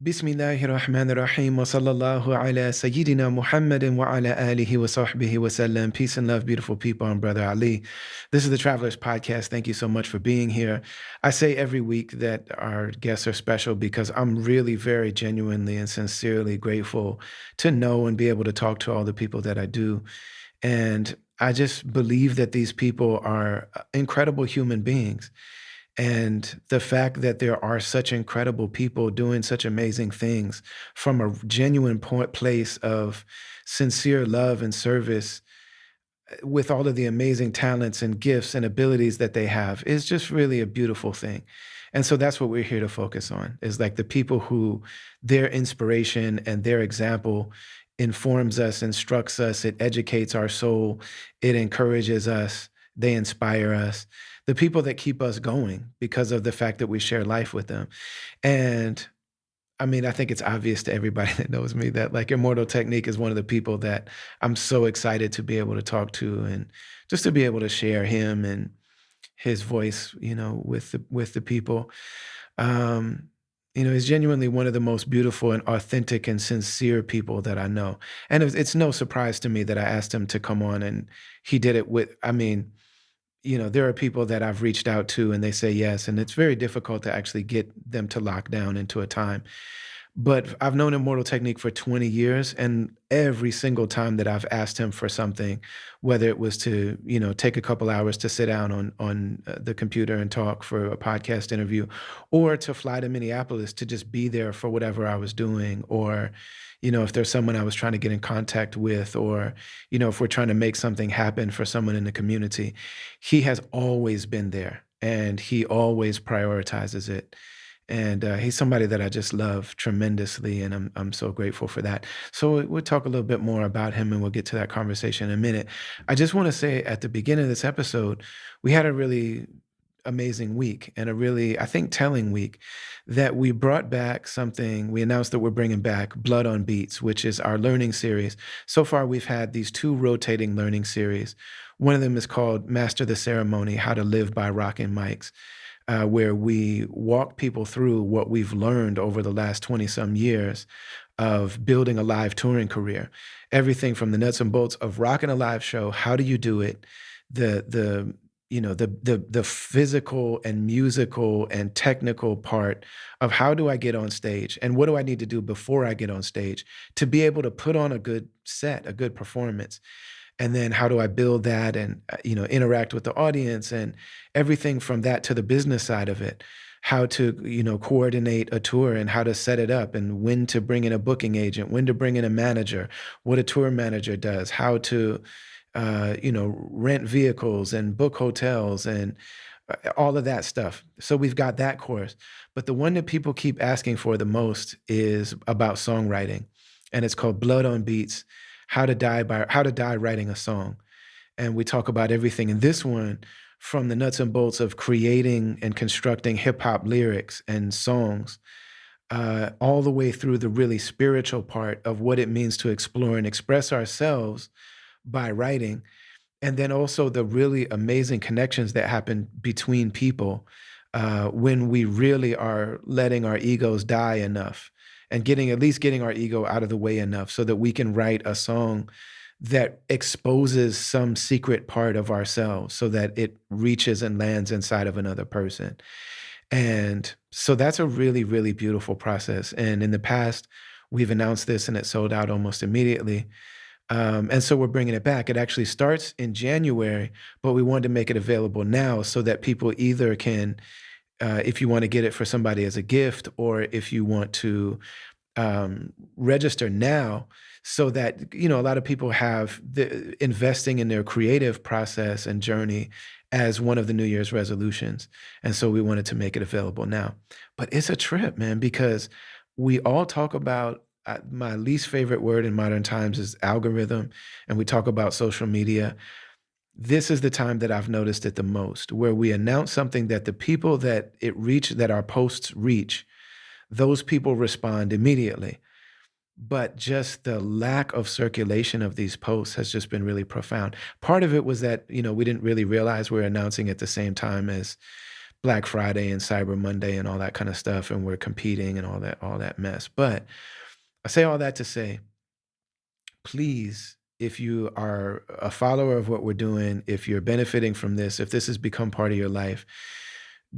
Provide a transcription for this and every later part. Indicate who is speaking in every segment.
Speaker 1: Bismillahirrahmanirrahim wa sallallahu ala Sayyidina Muhammadin wa ala alihi wa sahbihi wa sallam. Peace and love, beautiful people. I'm Brother Ali. This is the Travelers Podcast. Thank you so much for being here. I say every week that our guests are special because I'm really very genuinely and sincerely grateful to know and be able to talk to all the people that I do. And I just believe that these people are incredible human beings. And the fact that there are such incredible people doing such amazing things from a genuine place of sincere love and service with all of the amazing talents and gifts and abilities that they have is just really a beautiful thing. And so that's what we're here to focus on is like the people who their inspiration and their example informs us, instructs us, it educates our soul, it encourages us, they inspire us. The people that keep us going because of the fact that we share life with them. And I mean, I think it's obvious to everybody that knows me that like Immortal Technique is one of the people that I'm so excited to be able to talk to and just to be able to share him and his voice, with the people. Um, he's genuinely one of the most beautiful and authentic and sincere people that I know. And it's no surprise to me that I asked him to come on and he did it there are people that I've reached out to and they say yes, and it's very difficult to actually get them to lock down into a time. But I've known Immortal Technique for 20 years, and every single time that I've asked him for something, whether it was to, take a couple hours to sit down on the computer and talk for a podcast interview, or to fly to Minneapolis to just be there for whatever I was doing, or, if there's someone I was trying to get in contact with, or, if we're trying to make something happen for someone in the community, he has always been there and he always prioritizes it. And he's somebody that I just love tremendously, and I'm so grateful for that. So we'll talk a little bit more about him, and we'll get to that conversation in a minute. I just want to say at the beginning of this episode, we had a really amazing week and a really, I think, telling week that we brought back something. We announced that we're bringing back Blood on Beats, which is our learning series. So far, we've had these two rotating learning series. One of them is called Master the Ceremony: How to Live by Rocking Mics, where we walk people through what we've learned over the last 20 some years of building a live touring career. Everything from the nuts and bolts of rocking a live show, how do you do it? The physical and musical and technical part of how do I get on stage and what do I need to do before I get on stage to be able to put on a good set, a good performance. And then how do I build that and interact with the audience and everything from that to the business side of it, how to coordinate a tour and how to set it up and when to bring in a booking agent, when to bring in a manager, what a tour manager does, how to rent vehicles and book hotels and all of that stuff. So we've got that course. But the one that people keep asking for the most is about songwriting, and it's called Blood on Beats: How to Die Writing a Song. And we talk about everything in this one, from the nuts and bolts of creating and constructing hip hop lyrics and songs, all the way through the really spiritual part of what it means to explore and express ourselves by writing. And then also the really amazing connections that happen between people when we really are letting our egos die enough and getting our ego out of the way enough so that we can write a song that exposes some secret part of ourselves so that it reaches and lands inside of another person. And so that's a really, really beautiful process. And in the past, we've announced this and it sold out almost immediately. And so we're bringing it back. It actually starts in January, but we wanted to make it available now so that people either can, if you want to get it for somebody as a gift, or if you want to register now, so that a lot of people have investing in their creative process and journey as one of the New Year's resolutions. And so we wanted to make it available now. But it's a trip, man, because we all talk about my least favorite word in modern times is algorithm, and we talk about social media. This is the time that I've noticed it the most, where we announce something that the people that our posts reach, those people respond immediately. But just the lack of circulation of these posts has just been really profound. Part of it was that, we didn't really realize we were announcing at the same time as Black Friday and Cyber Monday and all that kind of stuff, and we're competing and all that mess. But I say all that to say, please, if you are a follower of what we're doing, if you're benefiting from this, if this has become part of your life,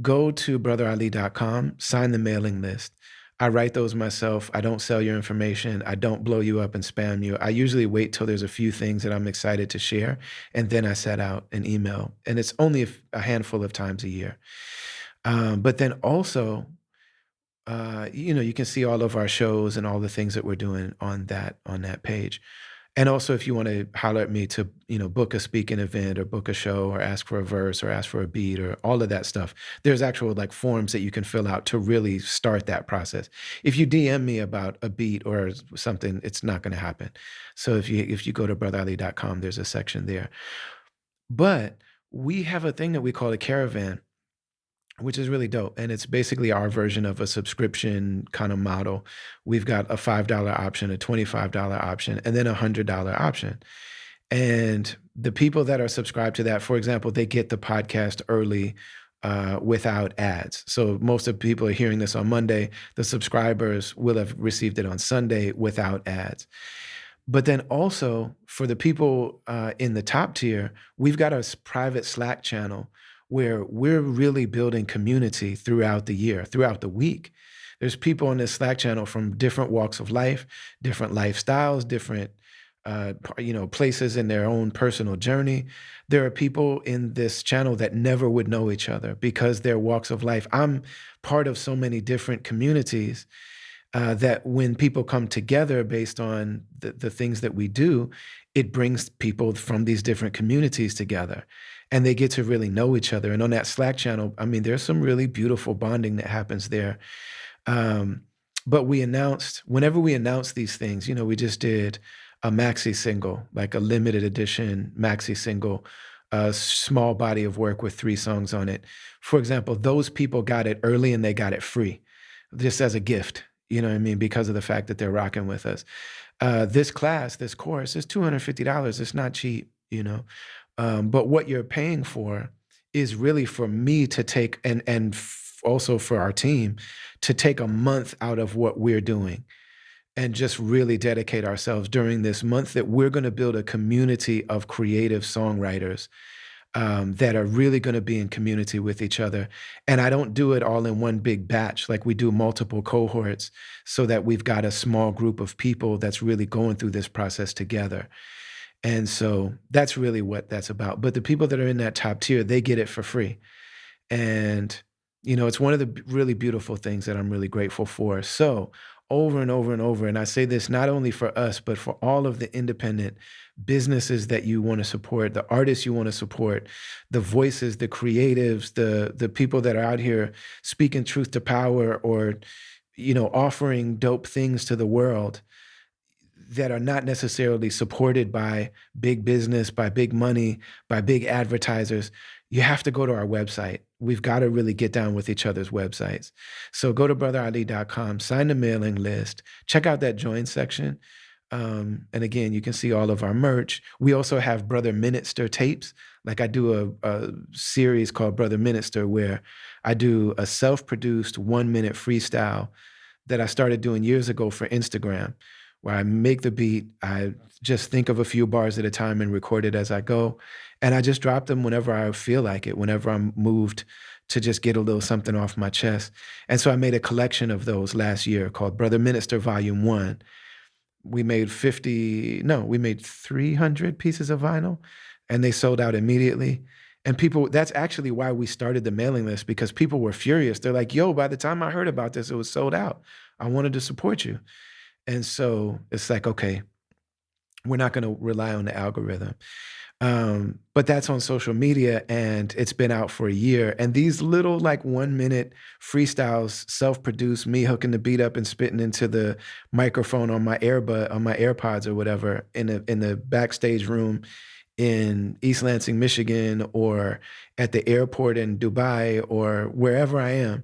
Speaker 1: go to brotherali.com, sign the mailing list. I write those myself. I don't sell your information. I don't blow you up and spam you. I usually wait till there's a few things that I'm excited to share, and then I set out an email. And it's only a handful of times a year. But then also, you can see all of our shows and all the things that we're doing on that page. And also, if you want to holler at me to, book a speaking event or book a show or ask for a verse or ask for a beat or all of that stuff, there's actual like forms that you can fill out to really start that process. If you DM me about a beat or something, it's not going to happen. So if you go to brotherali.com, there's a section there. But we have a thing that we call a caravan, which is really dope. And it's basically our version of a subscription kind of model. We've got a $5 option, a $25 option, and then a $100 option. And the people that are subscribed to that, for example, they get the podcast early without ads. So most of the people are hearing this on Monday. The subscribers will have received it on Sunday without ads. But then also for the people in the top tier, we've got a private Slack channel where we're really building community throughout the year, throughout the week. There's people on this Slack channel from different walks of life, different lifestyles, different places in their own personal journey. There are people in this channel that never would know each other because their walks of life. I'm part of so many different communities that when people come together based on the things that we do, it brings people from these different communities together and they get to really know each other. And on that Slack channel, I mean, there's some really beautiful bonding that happens there. But whenever we announce these things, we just did a maxi single, like a limited edition maxi single, a small body of work with 3 songs on it. For example, those people got it early and they got it free, just as a gift, you know what I mean? Because of the fact that they're rocking with us. This course is $250. It's not cheap, but what you're paying for is really for me to take and also for our team to take a month out of what we're doing and just really dedicate ourselves during this month that we're going to build a community of creative songwriters that are really going to be in community with each other. And I don't do it all in one big batch. Like we do multiple cohorts so that we've got a small group of people that's really going through this process together. And so that's really what that's about. But the people that are in that top tier, they get it for free. And, it's one of the really beautiful things that I'm really grateful for. So over and over and over, and I say this not only for us, but for all of the independent businesses that you want to support, the artists you want to support, the voices, the creatives, the people that are out here speaking truth to power or, offering dope things to the world that are not necessarily supported by big business, by big money, by big advertisers. You have to go to our website. We've got to really get down with each other's websites. So go to brotherali.com, sign the mailing list, check out that join section. And again, you can see all of our merch. We also have Brother Minister tapes. Like I do a series called Brother Minister where I do a self-produced 1-minute freestyle that I started doing years ago for Instagram, where I make the beat, I just think of a few bars at a time and record it as I go. And I just drop them whenever I feel like it, whenever I'm moved to just get a little something off my chest. And so I made a collection of those last year called Brother Minister Volume 1. We made 300 pieces of vinyl and they sold out immediately. And that's actually why we started the mailing list, because people were furious. They're like, yo, by the time I heard about this, it was sold out. I wanted to support you. And so it's like, okay, we're not going to rely on the algorithm. But that's on social media and it's been out for a year. And these little like 1-minute freestyles, self-produced, me hooking the beat up and spitting into the microphone on my AirPods or whatever in the backstage room in East Lansing, Michigan, or at the airport in Dubai or wherever I am.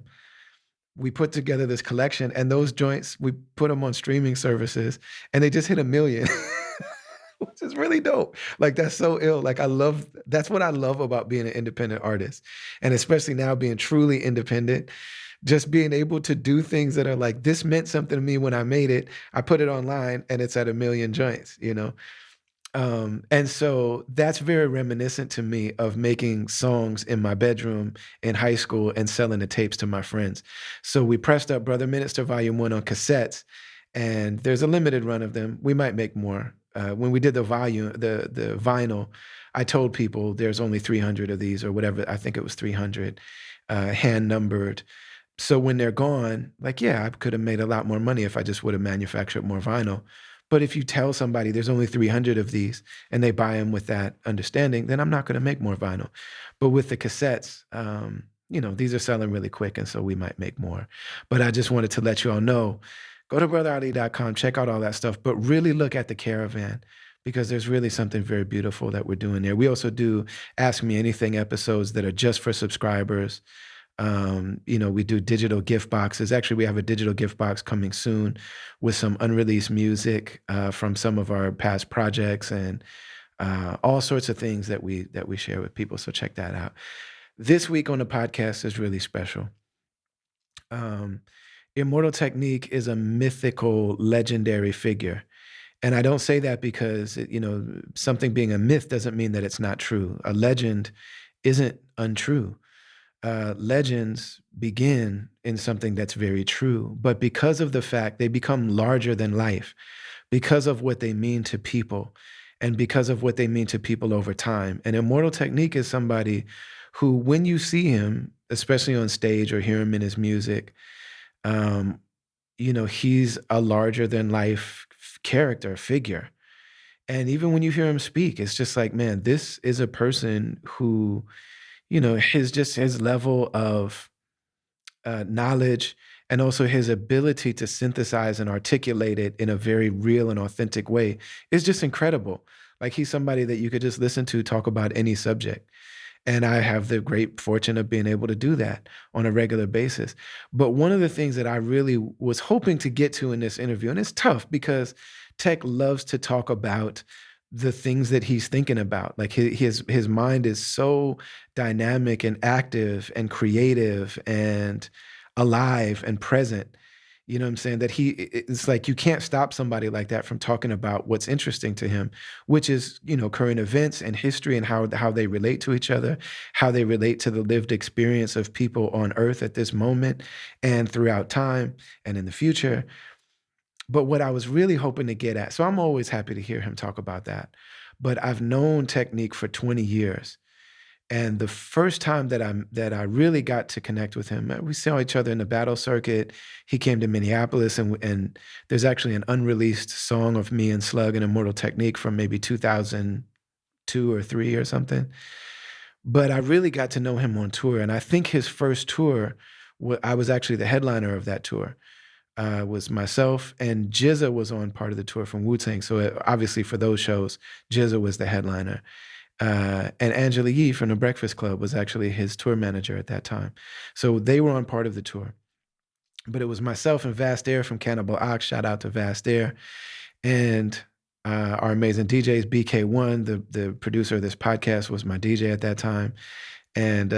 Speaker 1: We put together this collection and those joints, we put them on streaming services and they just hit 1 million, which is really dope. Like that's so ill. Like that's what I love about being an independent artist. And especially now being truly independent, just being able to do things that are like, this meant something to me when I made it. I put it online and it's at a million joints, you know? And so that's very reminiscent to me of making songs in my bedroom in high school and selling the tapes to my friends. So we pressed up Brother Minister Volume 1 on cassettes, and there's a limited run of them. We might make more. When we did the vinyl, I told people there's only 300 of these or whatever. I think it was 300, hand numbered. So when they're gone, like, yeah, I could have made a lot more money if I just would have manufactured more vinyl. But if you tell somebody there's only 300 of these and they buy them with that understanding, then I'm not going to make more vinyl. But with the cassettes, these are selling really quick, and so we might make more. But I just wanted to let you all know, go to brotherali.com, check out all that stuff, but really look at the caravan because there's really something very beautiful that we're doing there. We also do Ask Me Anything episodes that are just for subscribers. We do digital gift boxes. Actually, we have a digital gift box coming soon with some unreleased music from some of our past projects and all sorts of things that we share with people. So check that out. This week on the podcast is really special. Immortal Technique is a mythical, legendary figure. And I don't say that because, something being a myth doesn't mean that it's not true. A legend isn't untrue. Legends begin in something that's very true, but because of the fact they become larger than life, because of what they mean to people, and because of what they mean to people over time. And Immortal Technique is somebody who, when you see him, especially on stage or hear him in his music, he's a larger than life character, figure. And even when you hear him speak, it's just like, man, this is a person who, his level of knowledge and also his ability to synthesize and articulate it in a very real and authentic way is just incredible. Like he's somebody that you could just listen to talk about any subject. And I have the great fortune of being able to do that on a regular basis. But one of the things that I really was hoping to get to in this interview, and it's tough because Tech loves to talk about the things that he's thinking about. Like his mind is so dynamic and active and creative and alive and present. You know what I'm saying? That it's like you can't stop somebody like that from talking about what's interesting to him, which is, current events and history and how they relate to each other, how they relate to the lived experience of people on earth at this moment and throughout time and in the future. But what I was really hoping to get at, so I'm always happy to hear him talk about that, but I've known Technique for 20 years. And the first time that I really got to connect with him, we saw each other in the battle circuit. He came to Minneapolis, and there's actually an unreleased song of me and Slug and Immortal Technique from maybe 2002 or 3 or something. But I really got to know him on tour, and I think his first tour, I was actually the headliner of that tour. Was myself, and Jizza was on part of the tour from Wu-Tang. So obviously for those shows, Jizza was the headliner. And Angela Yee from the Breakfast Club was actually his tour manager at that time. So they were on part of the tour. But it was myself and Vast Air from Cannibal Ox, shout out to Vast Air, and our amazing DJs, BK1, the producer of this podcast, was my DJ at that time. And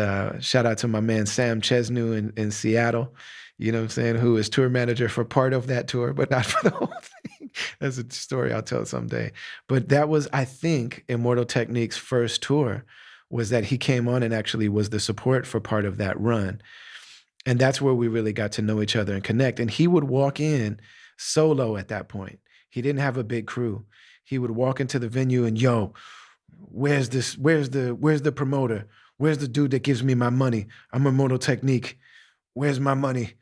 Speaker 1: shout out to my man Sam Chesnu in Seattle, you know what I'm saying, who is tour manager for part of that tour, but not for the whole thing. That's a story I'll tell someday. But that was, I think, Immortal Technique's first tour, was that he came on and actually was the support for part of that run. And that's where we really got to know each other and connect. And he would walk in solo at that point. He didn't have a big crew. He would walk into the venue and, yo, where's the promoter? Where's the dude that gives me my money? I'm Immortal Technique. Where's my money?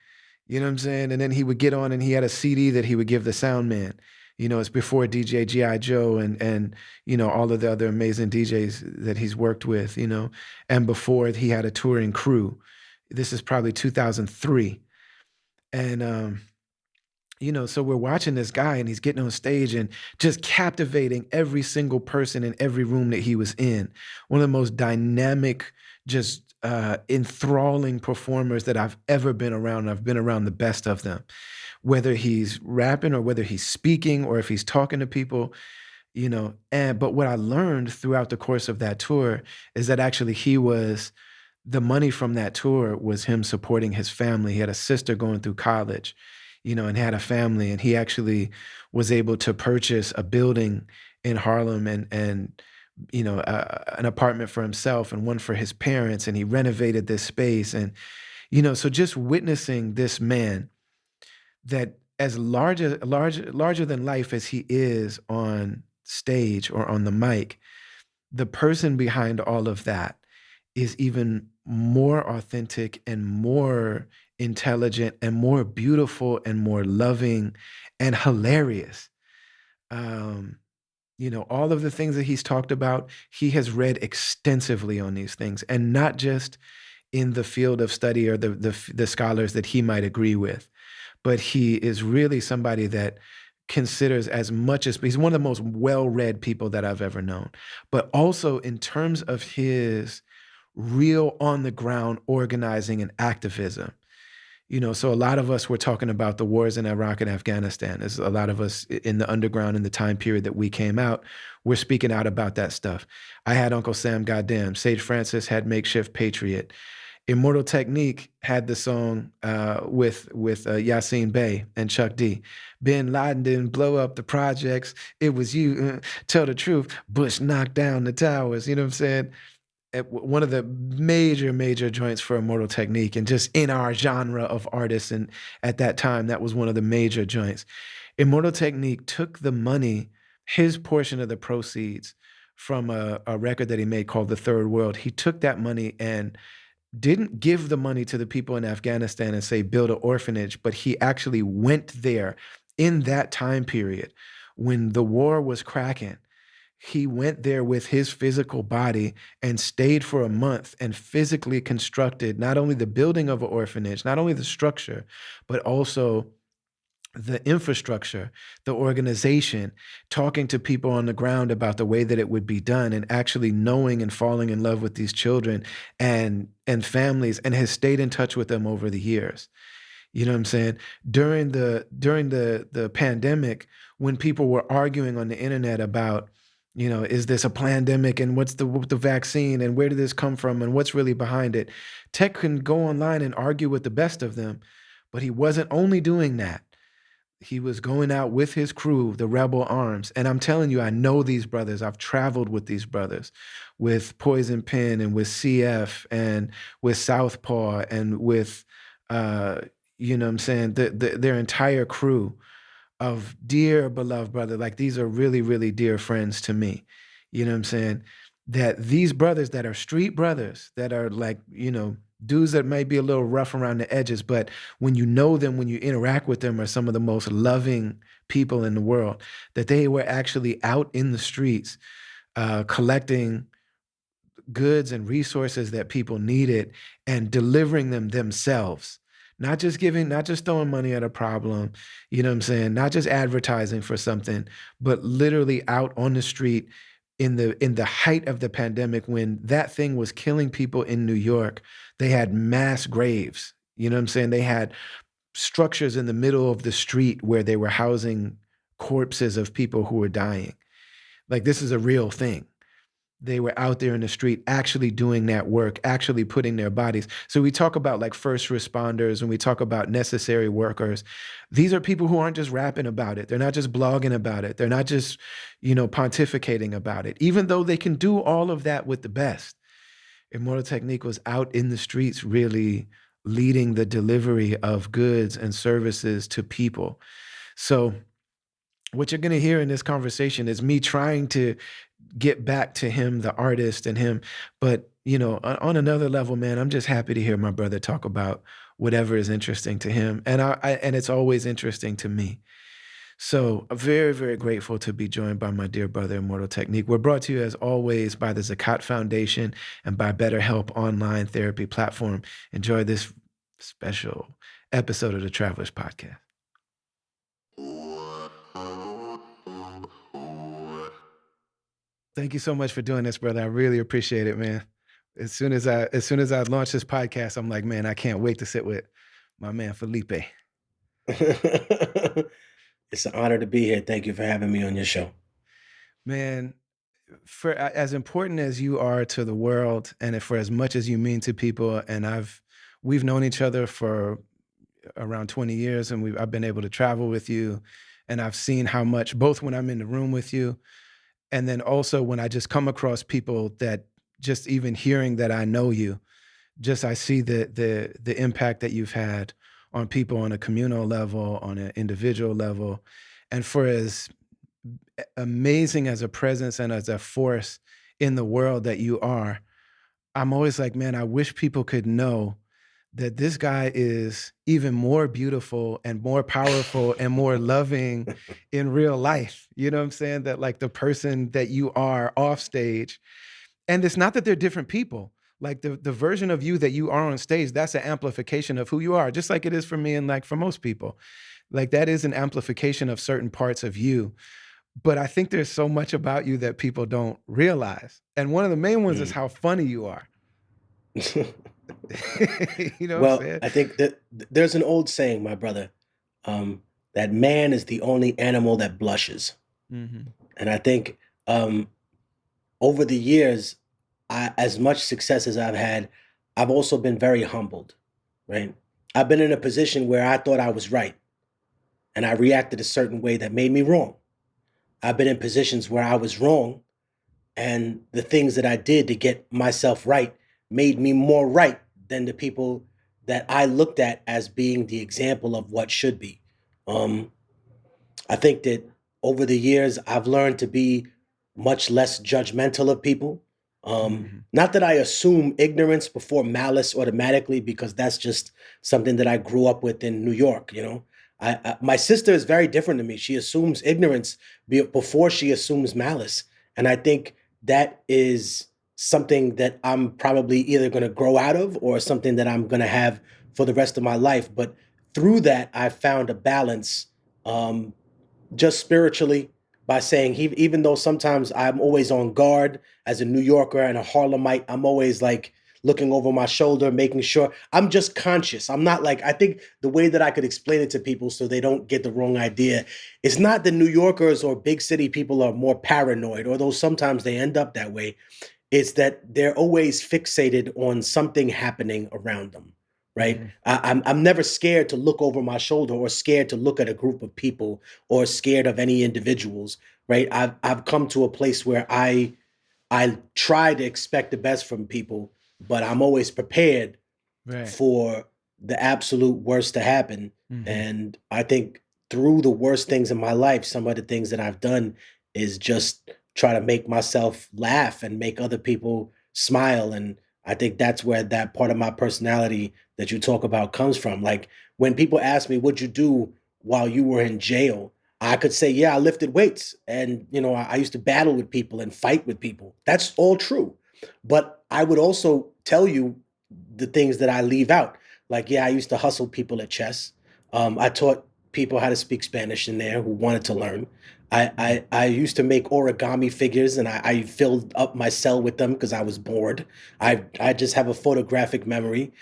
Speaker 1: You know what I'm saying? And then he would get on and he had a CD that he would give the sound man. It's before DJ G.I. Joe and all of the other amazing DJs that he's worked with, and before he had a touring crew. This is probably 2003. And, so we're watching this guy and he's getting on stage and just captivating every single person in every room that he was in. One of the most dynamic, just enthralling performers that I've ever been around. And I've been around the best of them, whether he's rapping or whether he's speaking or if he's talking to people. But what I learned throughout the course of that tour is that actually the money from that tour was him supporting his family. He had a sister going through college, and had a family, and he actually was able to purchase a building in Harlem and an apartment for himself and one for his parents, and he renovated this space. And so just witnessing this man, that as larger than life as he is on stage or on the mic, the person behind all of that is even more authentic and more intelligent and more beautiful and more loving and hilarious. Um, all of the things that he's talked about, he has read extensively on these things, and not just in the field of study or the scholars that he might agree with, but he is really somebody that considers as much as he's one of the most well-read people that I've ever known. But also in terms of his real on the ground organizing and activism. So a lot of us were talking about the wars in Iraq and Afghanistan. As a lot of us in the underground in the time period that we came out, we're speaking out about that stuff. I had Uncle Sam Goddamn. Sage Francis had Makeshift Patriot. Immortal Technique had the song with Yassine Bey and Chuck D. Bin Laden didn't blow up the projects. It was you. Tell the truth. Bush knocked down the towers. You know what I'm saying? One of the major joints for Immortal Technique, and just in our genre of artists, and at that time, that was one of the major joints. Immortal Technique took the money, his portion of the proceeds from a record that he made called The Third World. He took that money and didn't give the money to the people in Afghanistan and say, build an orphanage, but he actually went there in that time period when the war was cracking. He went there with his physical body and stayed for a month and physically constructed not only the building of an orphanage, not only the structure, but also the infrastructure, the organization, talking to people on the ground about the way that it would be done, and actually knowing and falling in love with these children and families, and has stayed in touch with them over the years. You know what I'm saying? During the pandemic, when people were arguing on the internet about, is this a pandemic, and what's the vaccine, and where did this come from, and what's really behind it? Tech can go online and argue with the best of them, but he wasn't only doing that. He was going out with his crew, the Rebel Arms. And I'm telling you, I know these brothers. I've traveled with these brothers, with Poison Pen and with CF and with Southpaw and with, you know what I'm saying, their entire crew of dear beloved brother. Like, these are really, really dear friends to me. You know what I'm saying? That these brothers that are street brothers, that are like, dudes that might be a little rough around the edges, but when you know them, when you interact with them, are some of the most loving people in the world, that they were actually out in the streets collecting goods and resources that people needed and delivering them themselves. Not just giving, not just throwing money at a problem, you know what I'm saying? Not just advertising for something, but literally out on the street in the height of the pandemic, when that thing was killing people in New York. They had mass graves. You know what I'm saying? They had structures in the middle of the street where they were housing corpses of people who were dying. Like, this is a real thing. They were out there in the street actually doing that work, actually putting their bodies. So we talk about like first responders, and we talk about necessary workers. These are people who aren't just rapping about it. They're not just blogging about it. They're not just, pontificating about it, even though they can do all of that with the best. Immortal Technique was out in the streets, really leading the delivery of goods and services to people. So what you're going to hear in this conversation is me trying to get back to him, the artist, and him. But, on another level, man, I'm just happy to hear my brother talk about whatever is interesting to him. And and it's always interesting to me. So I'm very, very grateful to be joined by my dear brother, Immortal Technique. We're brought to you, as always, by the Zakat Foundation and by BetterHelp online therapy platform. Enjoy this special episode of the Travelers Podcast. Thank you so much for doing this, brother. I really appreciate it, man. As soon as I launch this podcast, I'm like, man, I can't wait to sit with my man Felipe.
Speaker 2: It's an honor to be here. Thank you for having me on your show.
Speaker 1: Man, for as important as you are to the world, and for as much as you mean to people, and we've known each other for around 20 years, and I've been able to travel with you, and I've seen how much, both when I'm in the room with you, and then also when I just come across people that, just even hearing that I know you, just I see the impact that you've had on people on a communal level, on an individual level, and for as amazing as a presence and as a force in the world that you are, I'm always like, man, I wish people could know that this guy is even more beautiful and more powerful and more loving in real life. You know what I'm saying? That like the person that you are off stage, and it's not that they're different people. Like the version of you that you are on stage, that's an amplification of who you are, just like it is for me and like for most people. Like that is an amplification of certain parts of you. But I think there's so much about you that people don't realize. And one of the main ones is how funny you are. You know what I'm
Speaker 2: Well,
Speaker 1: saying?
Speaker 2: I think that there's an old saying, my brother, that man is the only animal that blushes.
Speaker 1: Mhm.
Speaker 2: And I think um, over the years, as much success as I've had, I've also been very humbled, right? I've been in a position where I thought I was right and I reacted a certain way that made me wrong. I've been in positions where I was wrong and the things that I did to get myself right made me more right than the people that I looked at as being the example of what should be. Um, I think that over the years, I've learned to be much less judgmental of people.
Speaker 1: Mhm.
Speaker 2: Not that I assume ignorance before malice automatically, because that's just something that I grew up with in New York. You know, my sister is very different to me. She assumes ignorance before she assumes malice, and I think that is something that I'm probably either going to grow out of or something that I'm going to have for the rest of my life. But through that, I've found a balance. Um, just spiritually by saying even though sometimes I'm always on guard as a New Yorker and a Harlemite, I'm always like looking over my shoulder, making sure I'm just conscious. I'm not like, I think the way that I could explain it to people so they don't get the wrong idea, it's not that New Yorkers or big city people are more paranoid, although sometimes they end up that way. It's that they're always fixated on something happening around them, right?
Speaker 1: Mhm.
Speaker 2: I'm never scared to look over my shoulder or scared to look at a group of people or scared of any individuals, right? I've come to a place where I try to expect the best from people, but I'm always prepared
Speaker 1: Right.
Speaker 2: for the absolute worst to happen.
Speaker 1: Mhm.
Speaker 2: And I think through the worst things in my life, some of the things that I've done is just try to make myself laugh and make other people smile. And I think that's where that part of my personality that you talk about comes from. Like when people ask me, what'd you do while you were in jail? I could say, yeah, I lifted weights and, you know, I used to battle with people and fight with people. That's all true. But I would also tell you the things that I leave out. Like, yeah, I used to hustle people at chess. I taught people how to speak Spanish in there who wanted to learn.
Speaker 1: Mhm.
Speaker 2: I used to make origami figures and I filled up my cell with them because I was bored. I just have a photographic memory.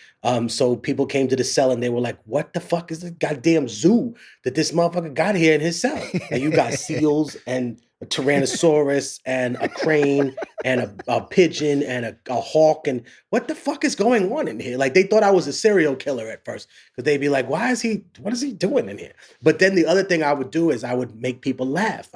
Speaker 2: So people came to the cell and they were like, "What the fuck is this goddamn zoo that this motherfucker got here in his cell?" And you got seals and a Tyrannosaurus and a crane and a pigeon and a hawk and what the fuck is going on in here? Like they thought I was a serial killer at first because they'd be like, what is he doing in here? But then the other thing I would do is I would make people laugh.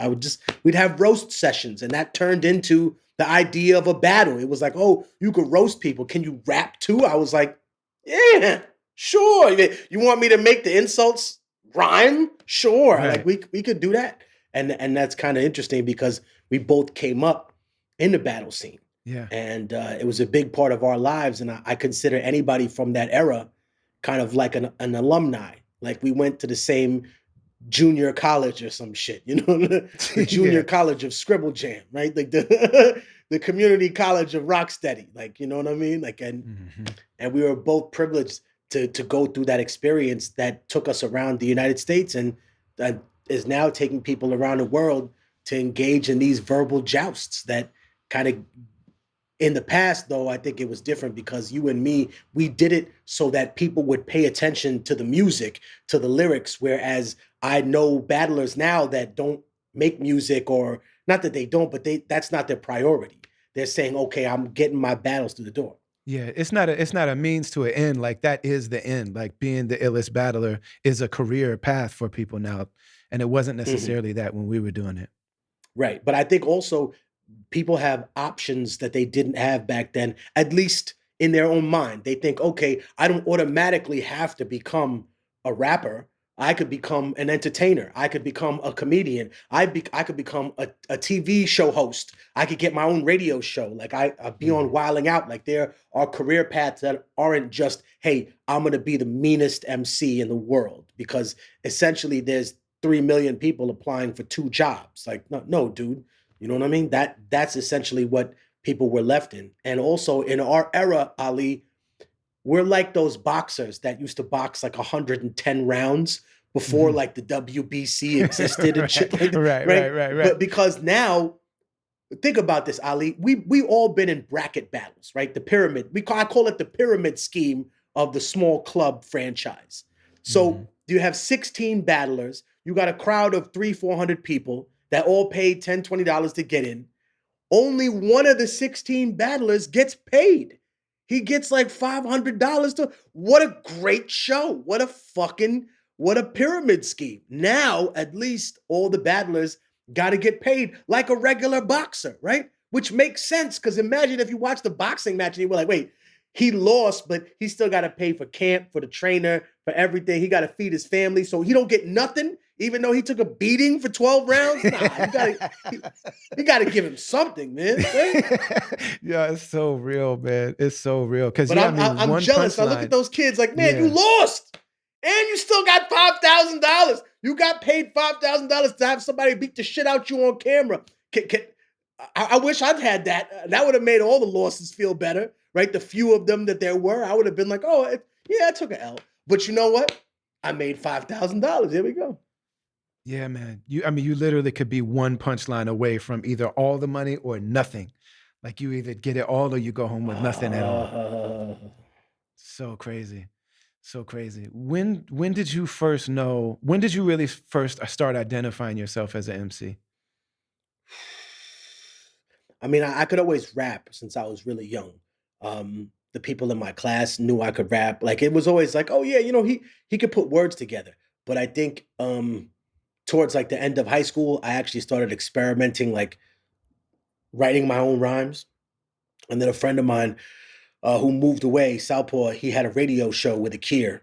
Speaker 2: We'd have roast sessions and that turned into the idea of a battle. It was like, oh, you could roast people. Can you rap too? I was like, yeah, sure. You want me to make the insults rhyme? Sure. Like
Speaker 1: Right.
Speaker 2: we could do that. And that's kind of interesting because we both came up in the battle scene.
Speaker 1: Yeah.
Speaker 2: And it was a big part of our lives. And I consider anybody from that era kind of like an alumni. Like we went to the same junior college or some shit, you know, the junior
Speaker 1: Yeah.
Speaker 2: college of Scribble Jam, right? Like the the community college of Rocksteady, like you know what I mean? Like
Speaker 1: Mhm.
Speaker 2: and we were both privileged to go through that experience that took us around the United States and that is now taking people around the world to engage in these verbal jousts that kind of in the past though I think it was different because you and me we did it so that people would pay attention to the music to the lyrics whereas I know battlers now that don't make music or not that they don't, but that's not their priority. They're saying, okay, I'm getting my battles through the door.
Speaker 1: Yeah, it's not a means to an end, like, that is the end, like, being the illest battler is a career path for people now, and it wasn't
Speaker 2: Mhm.
Speaker 1: necessarily that when we were doing it.
Speaker 2: Right. But I think also people have options that they didn't have back then, at least in their own mind. They think, okay, I don't automatically have to become a rapper. I could become an entertainer. I could become a comedian. I could become a TV show host. I could get my own radio show. Like I be on
Speaker 1: Mhm,
Speaker 2: Wilding Out. Like there are career paths that aren't just, hey, I'm gonna be the meanest MC in the world. Because essentially there's 3 million people applying for 2 jobs. Like, no, no, dude. You know what I mean? That's essentially what people were left in. And also in our era, Ali, we're like those boxers that used to box like 110 rounds before
Speaker 1: mhm.
Speaker 2: like the WBC existed and
Speaker 1: Right,
Speaker 2: shit like that,
Speaker 1: right, right,
Speaker 2: right?
Speaker 1: right, right.
Speaker 2: But because now, think about this, Ali. We all been in bracket battles, right? The pyramid. I call it the pyramid scheme of the small club franchise. So
Speaker 1: Mhm,
Speaker 2: you have 16 battlers. You got a crowd of 400 people that all paid $10, $20 to get in. Only one of the 16 battlers gets paid. He gets like $500 to what a great show. What a pyramid scheme. Now, at least all the battlers got to get paid like a regular boxer, right? Which makes sense because imagine if you watch the boxing match and you were like, wait, he lost, but he still got to pay for camp, for the trainer, for everything. He got to feed his family, so he don't get nothing, even though he took a beating for 12 rounds. Nah, you got to give him something, man. Right?
Speaker 1: Yeah, it's so real, man. It's so real. Cause
Speaker 2: But
Speaker 1: yeah, I
Speaker 2: I'm
Speaker 1: mean,
Speaker 2: I'm
Speaker 1: one
Speaker 2: jealous. I look at
Speaker 1: punchline.
Speaker 2: those kids like, man, you
Speaker 1: Yeah.
Speaker 2: lost, and you still got $5,000. You got paid $5,000 to have somebody beat the shit out you on camera. I wish I'd had that. That would have made all the losses feel better, right? The few of them that there were, I would have been like, oh, yeah, I took an L. But you know what? I made $5,000. Here we go.
Speaker 1: Yeah, man. I mean, you literally could be one punchline away from either all the money or nothing. Like, you either get it all or you go home with nothing at all.
Speaker 2: Uh,
Speaker 1: So crazy. So crazy. When did you first know when did you really first start identifying yourself as an MC?
Speaker 2: I mean, I could always rap since I was really young. The people in my class knew I could rap. Like it was always like, oh yeah, he could put words together. But I think towards like the end of high school, I actually started experimenting, like writing my own rhymes. And then a friend of mine who moved away, Southpaw, he had a radio show with a Kier.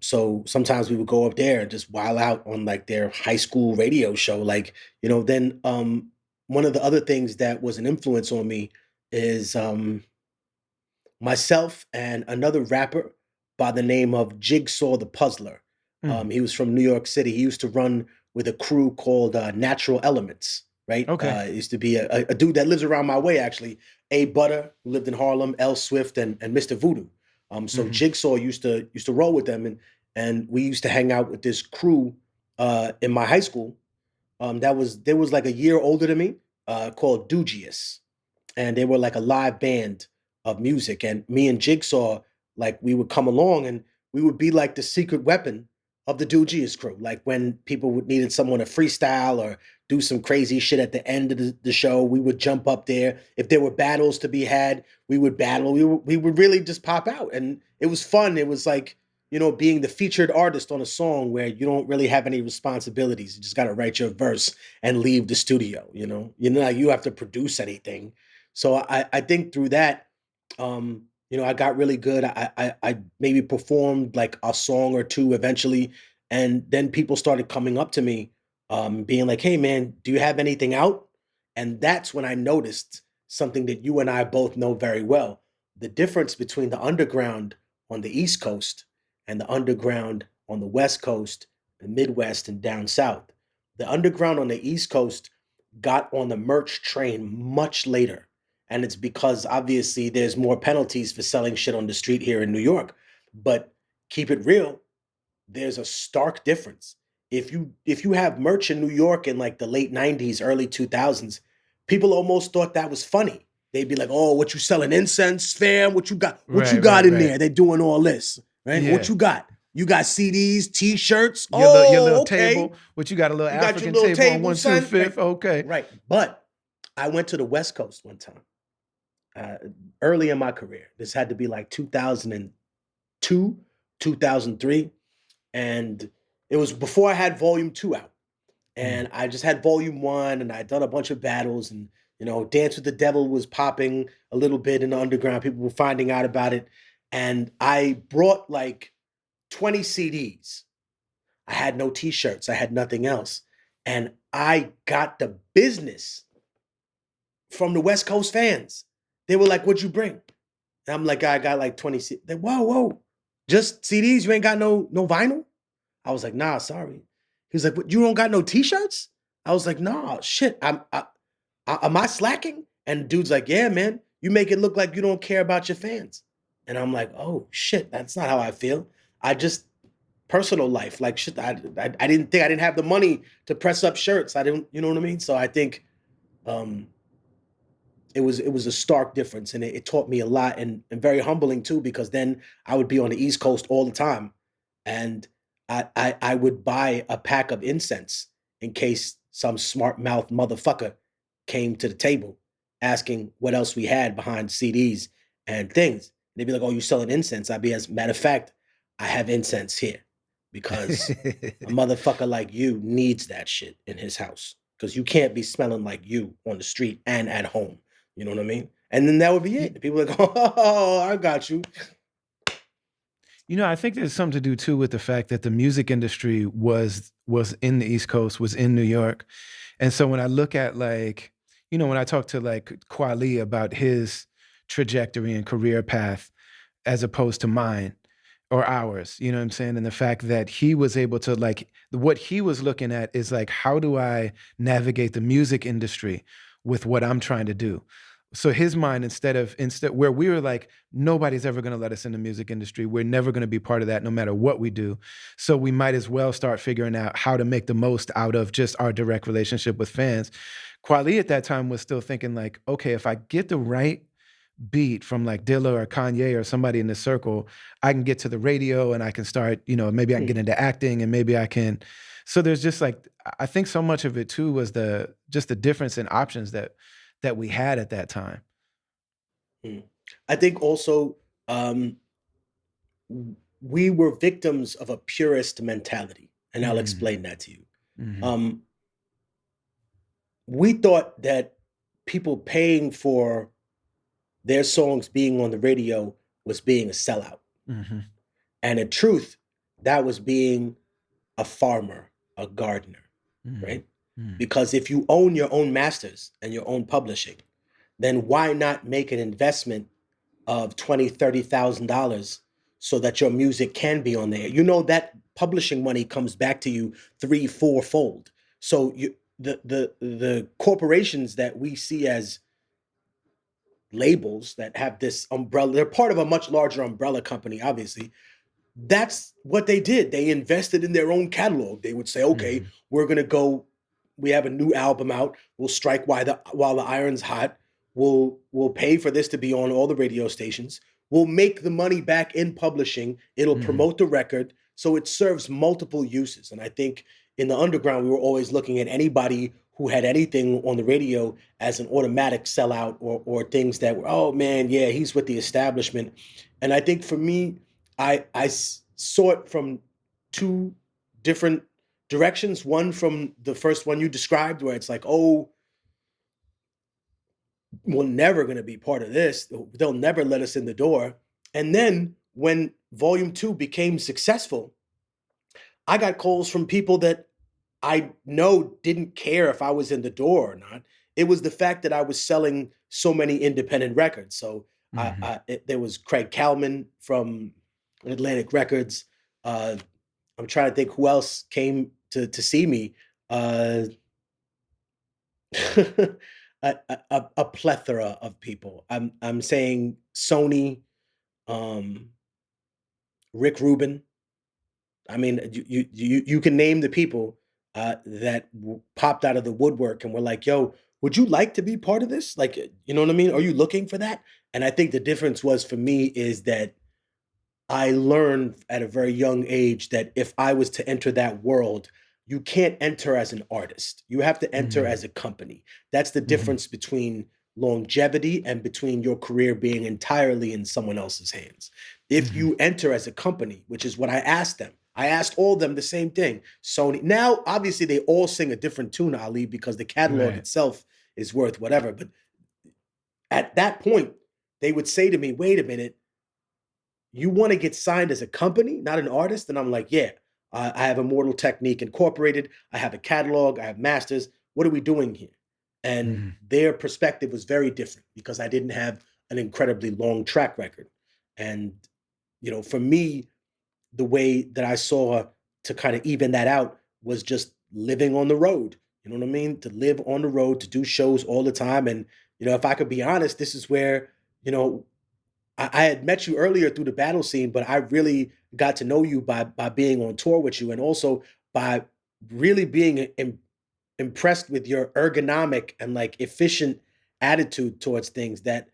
Speaker 2: So sometimes we would go up there and just while out on like their high school radio show. Like, then one of the other things that was an influence on me is myself and another rapper by the name of Jigsaw the Puzzler.
Speaker 1: Mm,
Speaker 2: He was from New York City. He used to run with a crew called Natural Elements, right?
Speaker 1: okay.
Speaker 2: It used to be a dude that lives around my way, actually. A Butter, who lived in Harlem, L Swift, and Mr. Voodoo. So
Speaker 1: Mhm,
Speaker 2: Jigsaw used to roll with them, and we used to hang out with this crew in my high school. There was like a year older than me, called Dugius, and they were like a live band of music. And me and Jigsaw, like we would come along and we would be like the secret weapon of the Doogies crew. Like when people would needed someone to freestyle or do some crazy shit at the end of the show, we would jump up there. If there were battles to be had, we would battle. We would really just pop out, and it was fun. It was like being the featured artist on a song where you don't really have any responsibilities. You just got to write your verse and leave the studio. Like you have to produce anything. So I think through that, I got really good. I maybe performed like a song or two eventually, and then people started coming up to me, being like, "Hey, man, do you have anything out?" And that's when I noticed something that you and I both know very well: the difference between the underground on the East Coast and the underground on the West Coast, the Midwest, and down south. The underground on the East Coast got on the merch train much later. And it's because obviously there's more penalties for selling shit on the street here in New York. But keep it real, there's a stark difference. If you have merch in New York in like the late 90s, early 2000s, people almost thought that was funny. They'd be like, "Oh, what you selling incense, fam? What you got? What you
Speaker 1: right,
Speaker 2: got
Speaker 1: right,
Speaker 2: in
Speaker 1: right.
Speaker 2: there? They're doing all this, right? What
Speaker 1: Yeah.
Speaker 2: you got?" You got CDs, T-shirts.
Speaker 1: Your little
Speaker 2: Oh, okay.
Speaker 1: table, which you got a little
Speaker 2: You got your
Speaker 1: African
Speaker 2: little
Speaker 1: table on
Speaker 2: table,
Speaker 1: one two
Speaker 2: son. Right,
Speaker 1: fifth. Okay.
Speaker 2: right. But I went to the West Coast one time, uh, early in my career. This had to be like 2002, 2003, and it was before I had Volume Two out.
Speaker 1: Mm.
Speaker 2: And I just had Volume One, and I'd done a bunch of battles, and Dance with the Devil was popping a little bit in the underground. People were finding out about it, and I brought like 20 CDs. I had no T-shirts. I had nothing else, and I got the business from the West Coast fans. They were like, "What'd you bring?" And I'm like, "I got like 20 CDs." They, whoa, whoa, just CDs? You ain't got no vinyl? I was like, "Nah, sorry." He was like, "What? You don't got no T-shirts?" I was like, "Nah, shit. Am I slacking?" And dude's like, "Yeah, man. You make it look like you don't care about your fans." And I'm like, "Oh shit, that's not how I feel. I just personal life, like shit. I didn't think I didn't have the money to press up shirts. I didn't, you know what I mean? So I think um, it was a stark difference, and it taught me a lot, and very humbling too, because then I would be on the East Coast all the time, and I would buy a pack of incense in case some smart mouth motherfucker came to the table asking what else we had behind CDs and things. They'd be like, "Oh, you selling incense?" I'd be, as a matter of fact, I have incense here because a motherfucker like you needs that shit in his house, because you can't be smelling like you on the street and at home. You know what I mean? And then that would be
Speaker 1: You,
Speaker 2: it. The people are like, "Oh, I got you."
Speaker 1: I think there's something to do too with the fact that the music industry was in the East Coast, was in New York. And so when I look at like, when I talk to like Kweli about his trajectory and career path as opposed to mine or ours, you know what I'm saying? And the fact that he was able to like what he was looking at is like, how do I navigate the music industry with what I'm trying to do? So his mind, instead where we were like, nobody's ever going to let us in the music industry. We're never going to be part of that no matter what we do. So we might as well start figuring out how to make the most out of just our direct relationship with fans. Kweli at that time was still thinking like, okay, if I get the right beat from like Dilla or Kanye or somebody in the circle, I can get to the radio and I can start, maybe I can get
Speaker 2: Hmm,
Speaker 1: into acting and maybe I can. So there's just like, I think so much of it too was just the difference in options that we had at that time.
Speaker 2: hmm. I think also um, we were victims of a purist mentality, and I'll
Speaker 1: Mm,
Speaker 2: explain that to you.
Speaker 1: mhm,
Speaker 2: Um, we thought that people paying for their songs being on the radio was being a sellout,
Speaker 1: mhm,
Speaker 2: and in truth, that was being a farmer, a gardener,
Speaker 1: mm,
Speaker 2: right?
Speaker 1: mm,
Speaker 2: Because if you own your own masters and your own publishing, then why not make an investment of 20, $30,000 so that your music can be on there? You know that publishing money comes back to you three, fourfold. So the corporations that we see as labels that have this umbrella, they're part of a much larger umbrella company, obviously. That's what they did. They invested in their own catalog. They would say, okay,
Speaker 1: mhm,
Speaker 2: we're gonna go. We have a new album out. We'll strike while the iron's hot. We'll pay for this to be on all the radio stations. We'll make the money back in publishing. It'll
Speaker 1: mhm,
Speaker 2: promote the record, so it serves multiple uses. And I think in the underground, we were always looking at anybody who had anything on the radio as an automatic sellout, or things that were, oh man, yeah, he's with the establishment. And I think for me, I saw it from two different directions. One, from the first one you described, where it's like, oh, we're never going to be part of this. They'll never let us in the door. And then when Volume Two became successful, I got calls from people that I know didn't care if I was in the door or not. It was the fact that I was selling so many independent records. So
Speaker 1: mhm.
Speaker 2: there was Craig Kalman from Atlantic Records. I'm trying to think who else came to see me. Uh, a plethora of people. I'm saying Sony, um, Rick Rubin. I mean, you can name the people that popped out of the woodwork and were like, "Yo, would you like to be part of this? Like, you know what I mean? Are you looking for that?" And I think the difference was, for me, is that I learned at a very young age that if I was to enter that world, you can't enter as an artist. You have to enter
Speaker 1: Mm.
Speaker 2: as a company. That's the
Speaker 1: Mhm.
Speaker 2: difference between longevity and between your career being entirely in someone else's hands. If
Speaker 1: Mhm.
Speaker 2: you enter as a company, which is what I asked them, I asked all of them the same thing. Sony, now obviously they all sing a different tune, Ali, because the catalog
Speaker 1: Right.
Speaker 2: itself is worth whatever. But at that point, they would say to me, wait a minute, you want to get signed as a company, not an artist? And I'm like, yeah, I have Immortal Technique Incorporated. I have a catalog. I have masters. What are we doing here? And
Speaker 1: Mhm.
Speaker 2: their perspective was very different because I didn't have an incredibly long track record. And, for me, the way that I saw to kind of even that out was just living on the road. You know what I mean? To live on the road, to do shows all the time. And, if I could be honest, this is where, you know, I had met you earlier through the battle scene, but I really got to know you by being on tour with you, and also by really being impressed with your ergonomic and like efficient attitude towards things that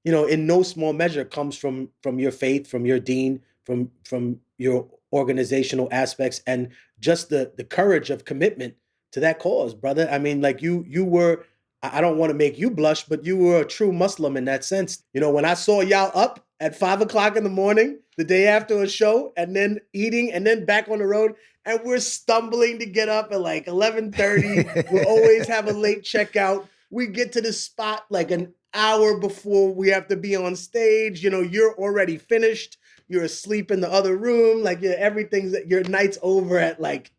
Speaker 2: in no small measure comes from your faith, from your dean, from your organizational aspects, and just the courage of commitment to that cause, brother. I mean, like you were, I don't want to make you blush, but you were a true Muslim in that sense. When I saw y'all up at 5 o'clock in the morning the day after a show, and then eating, and then back on the road, and we're stumbling to get up at like 11:30. We'll always have a late checkout. We get to the spot like an hour before we have to be on stage. You're already finished. You're asleep in the other room. Like everything's, your night's over at like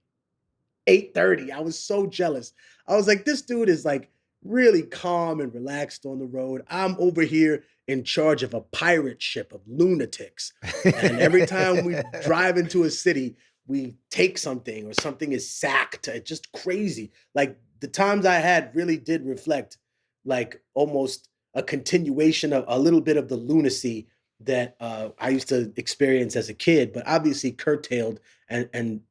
Speaker 2: 8:30. I was so jealous. I was like, this dude is like really calm and relaxed on the road. I'm over here in charge of a pirate ship of lunatics. And every time we drive into a city, we take something or something is sacked. It's just crazy. Like the times I had really did reflect like almost a continuation of a little bit of the lunacy that I used to experience as a kid, but obviously curtailed and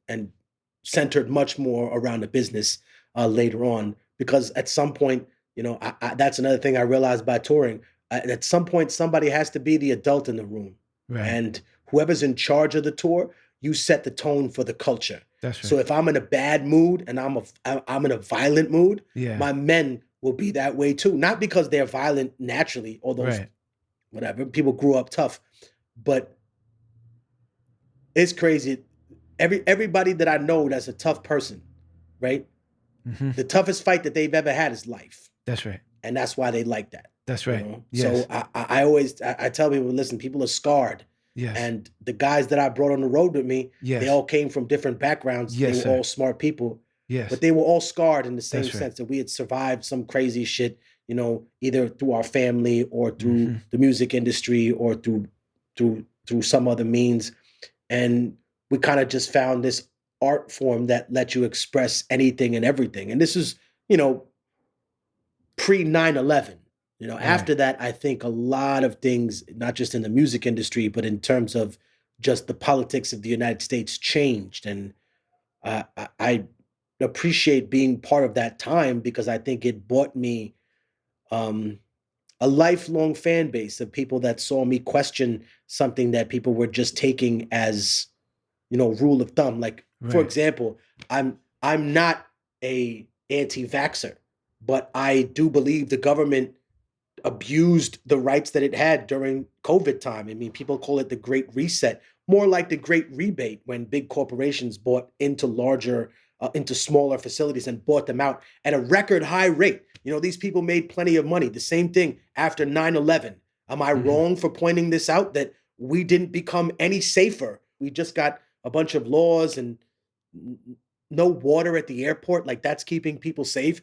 Speaker 2: centered much more around the business later on. Because at some point, that's another thing I realized by touring. At some point, somebody has to be the adult in the room,
Speaker 1: Right.
Speaker 2: and whoever's in charge of the tour, you set the tone for the culture.
Speaker 1: That's
Speaker 2: So
Speaker 1: right.
Speaker 2: if I'm in a bad mood and I'm in a violent mood,
Speaker 1: Yeah.
Speaker 2: my men will be that way too. Not because they're violent naturally, although
Speaker 1: Right.
Speaker 2: whatever people grew up tough, but it's crazy. Everybody that I know that's a tough person, right?
Speaker 1: Mhm.
Speaker 2: The toughest fight that they've ever had is life,
Speaker 1: That's right.
Speaker 2: and that's why they like that.
Speaker 1: That's right.
Speaker 2: So
Speaker 1: Yes.
Speaker 2: I always I tell people, listen, people are scarred,
Speaker 1: Yes.
Speaker 2: and the guys that I brought on the road with me, they
Speaker 1: Yes.
Speaker 2: all came from different backgrounds. They
Speaker 1: Yes,
Speaker 2: were
Speaker 1: sir.
Speaker 2: all smart people, but
Speaker 1: Yes.
Speaker 2: they were all scarred in the same
Speaker 1: That's right.
Speaker 2: sense that we had survived some crazy shit, either through our family or through
Speaker 1: Mhm.
Speaker 2: the music industry or through some other means, and we kind of just found this art form that let you express anything and everything. And this is, you know, pre 9/11.
Speaker 1: Right.
Speaker 2: After that, I think a lot of things, not just in the music industry, but in terms of just the politics of the United States changed. And I appreciate being part of that time because I think it bought me um, a lifelong fan base of people that saw me question something that people were just taking as rule of thumb. Like, for
Speaker 1: Right.
Speaker 2: example, I'm not a anti-vaxxer, but I do believe the government abused the rights that it had during COVID time. I mean, people call it the Great Reset, more like the Great Rebate when big corporations bought into smaller facilities and bought them out at a record high rate. These people made plenty of money. The same thing after 9/11. Am I
Speaker 1: Mhm.
Speaker 2: wrong for pointing this out that we didn't become any safer? We just got a bunch of laws and no water at the airport. Like that's keeping people safe.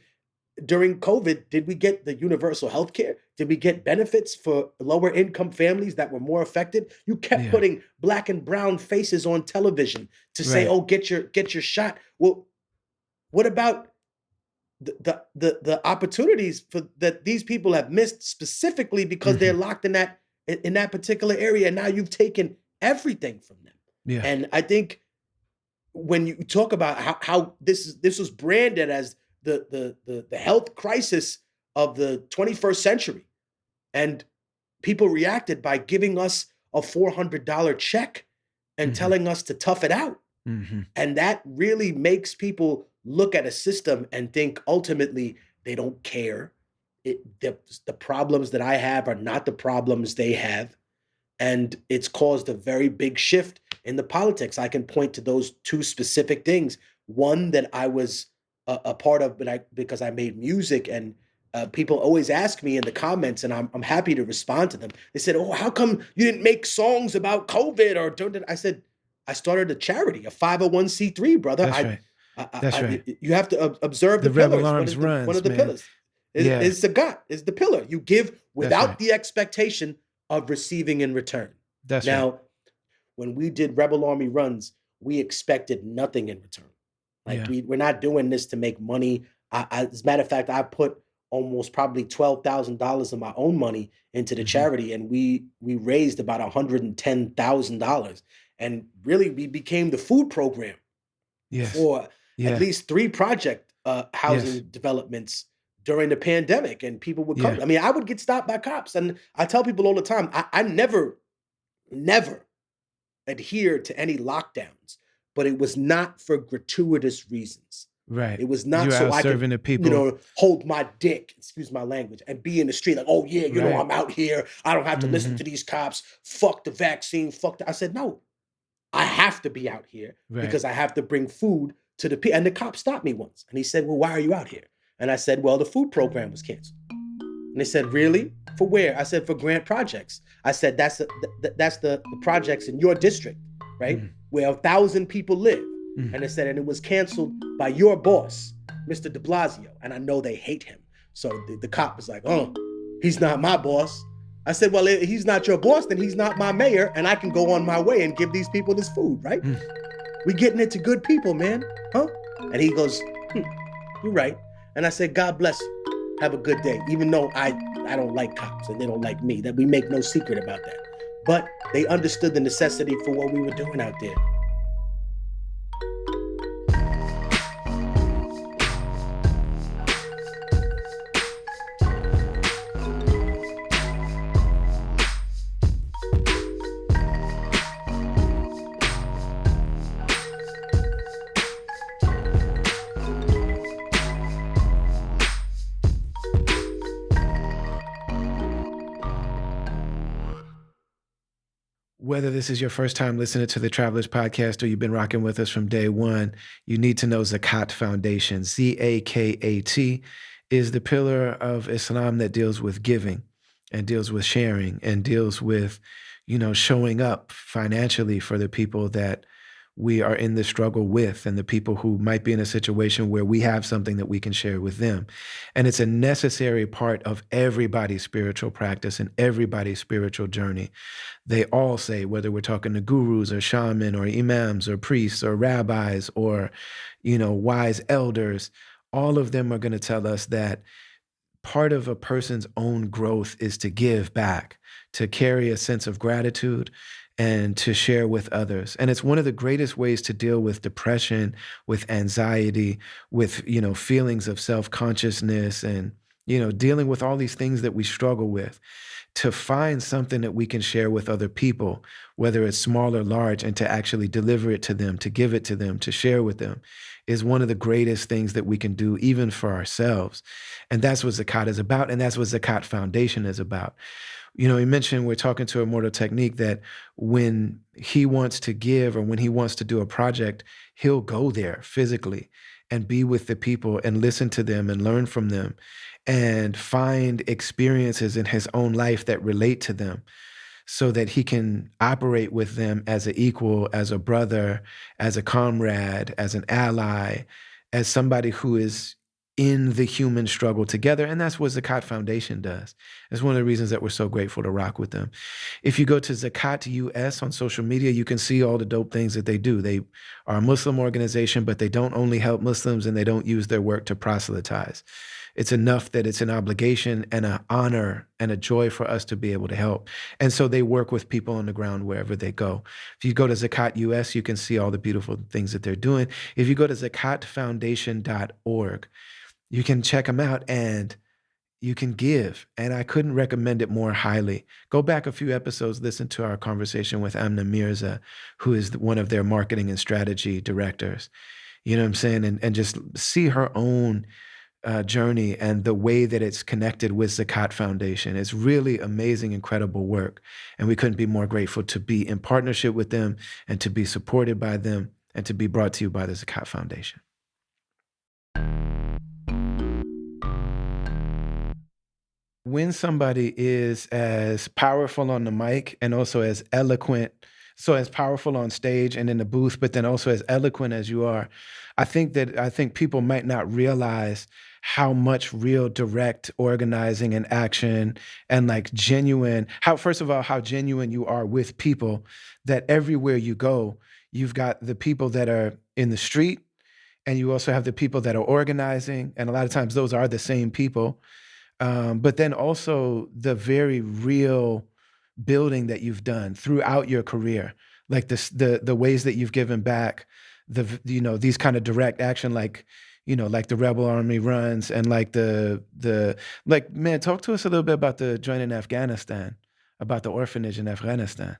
Speaker 2: During COVID, did we get the universal health care? Did we get benefits for lower income families that were more affected? You kept
Speaker 1: Yeah.
Speaker 2: putting black and brown faces on television to say,
Speaker 1: Right.
Speaker 2: "Oh, get your shot." Well, what about the opportunities for that these people have missed specifically because they're
Speaker 1: Mhm.
Speaker 2: locked in that particular area, and now you've taken everything from them.
Speaker 1: Yeah.
Speaker 2: And I think when you talk about how this was branded as the health crisis of the 21st century, and people reacted by giving us a $400 check and
Speaker 1: Mhm.
Speaker 2: telling us to tough it out.
Speaker 1: Mhm.
Speaker 2: And that really makes people look at a system and think ultimately they don't care. The problems that I have are not the problems they have. And it's caused a very big shift in the politics. I can point to those two specific things. One that I was a part of, because I made music, and people always ask me in the comments, and I'm happy to respond to them. They said, "Oh, how come you didn't make songs about COVID?" Or don't? I said, "I started a charity, a 501c3, brother.
Speaker 1: That's right. That's right.
Speaker 2: You have to observe the
Speaker 1: The rebel
Speaker 2: pillars. What
Speaker 1: arms
Speaker 2: is the one of
Speaker 1: runs,
Speaker 2: the
Speaker 1: man.
Speaker 2: pillars?
Speaker 1: Yeah,
Speaker 2: Is Zakat, is the pillar. You give
Speaker 1: that's right.
Speaker 2: without the expectation of receiving in return.
Speaker 1: That's right.
Speaker 2: Now, when we did Rebel Army runs, we expected nothing in return. Like
Speaker 1: Yeah.
Speaker 2: we're not doing this to make money. As a matter of fact, I put almost probably $12,000 of my own money into the
Speaker 1: Mhm.
Speaker 2: charity, and we raised about $110,000, and really we became the food program
Speaker 1: Yes.
Speaker 2: for at
Speaker 1: Yeah.
Speaker 2: least three project
Speaker 1: Yes.
Speaker 2: housing developments during the pandemic, and people would come.
Speaker 1: Yeah.
Speaker 2: I mean, I would get stopped by cops, and I tell people all the time, I never adhered to any lockdowns, but it was not for gratuitous reasons.
Speaker 1: Right.
Speaker 2: It was not
Speaker 1: You're
Speaker 2: so
Speaker 1: out
Speaker 2: I could,
Speaker 1: serving the people.
Speaker 2: hold my dick, excuse my language, and be in the street like, oh yeah,
Speaker 1: Right.
Speaker 2: I'm out here. I don't have to listen
Speaker 1: Mhm.
Speaker 2: to these cops. Fuck the vaccine. Fuck the. I said, no, I have to be out here
Speaker 1: Right.
Speaker 2: because I have to bring food to the people. And the cop stopped me once, and he said, well, why are you out here? And I said, well, the food program was canceled. And they said, really? For where? I said, for grant projects. I said, that's the projects in your district, right?
Speaker 1: Mm.
Speaker 2: Where 1,000 people live.
Speaker 1: Mm.
Speaker 2: And they said, and it was canceled by your boss, Mr. de Blasio. And I know they hate him. So the cop was like, oh, he's not my boss. I said, well, if he's not your boss, then he's not my mayor, and I can go on my way and give these people this food, right?
Speaker 1: Mm.
Speaker 2: We getting it to good people, man. Huh? And he goes, you're right. And I said, God bless you. Have a good day. Even though I don't like cops and they don't like me, that we make no secret about that. But they understood the necessity for what we were doing out there.
Speaker 1: Whether this is your first time listening to the Travelers Podcast or you've been rocking with us from day one, you need to know Zakat Foundation. Zakat is the pillar of Islam that deals with giving and deals with sharing and deals with, showing up financially for the people that we are in the struggle with and the people who might be in a situation where we have something that we can share with them. And it's a necessary part of everybody's spiritual practice and everybody's spiritual journey. They all say, whether we're talking to gurus or shaman or imams or priests or rabbis or, wise elders, all of them are going to tell us that part of a person's own growth is to give back, to carry a sense of gratitude and to share with others. And it's one of the greatest ways to deal with depression, with anxiety, with, feelings of self-consciousness and, dealing with all these things that we struggle with, to find something that we can share with other people, whether it's small or large, and to actually deliver it to them, to give it to them, to share with them, is one of the greatest things that we can do, even for ourselves. And that's what Zakat is about. And that's what Zakat Foundation is about. He mentioned, we're talking to Immortal Technique, that when he wants to give or when he wants to do a project, he'll go there physically and be with the people and listen to them and learn from them and find experiences in his own life that relate to them so that he can operate with them as an equal, as a brother, as a comrade, as an ally, as somebody who is in the human struggle together. And that's what Zakat Foundation does. It's one of the reasons that we're so grateful to rock with them. If you go to Zakat US on social media, you can see all the dope things that they do. They are a Muslim organization, but they don't only help Muslims and they don't use their work to proselytize. It's enough that it's an obligation and an honor and a joy for us to be able to help. And so they work with people on the ground wherever they go. If you go to Zakat US, you can see all the beautiful things that they're doing. If you go to zakatfoundation.org, you can check them out. And you can give, and I couldn't recommend it more highly. Go back a few episodes, listen to our conversation with Amna Mirza, who is one of their marketing and strategy directors. You know what I'm saying? And just see her own journey and the way that it's connected with Zakat Foundation. It's really amazing, incredible work. And we couldn't be more grateful to be in partnership with them and to be supported by them and to be brought to you by the Zakat Foundation. When somebody is as powerful on the mic and also as eloquent, so as powerful on stage and in the booth, but then also as eloquent as you are, I think people might not realize how much real direct organizing and action and like genuine, how first of all, how genuine you are with people, that everywhere you go, you've got the people that are in the street and you also have the people that are organizing. And a lot of times those are the same people, but then also the very real building that you've done throughout your career, like the ways that you've given back, these kind of direct action, like like the Rebel Army runs and like the like man, talk to us a little bit about the joint in Afghanistan, about the orphanage in Afghanistan.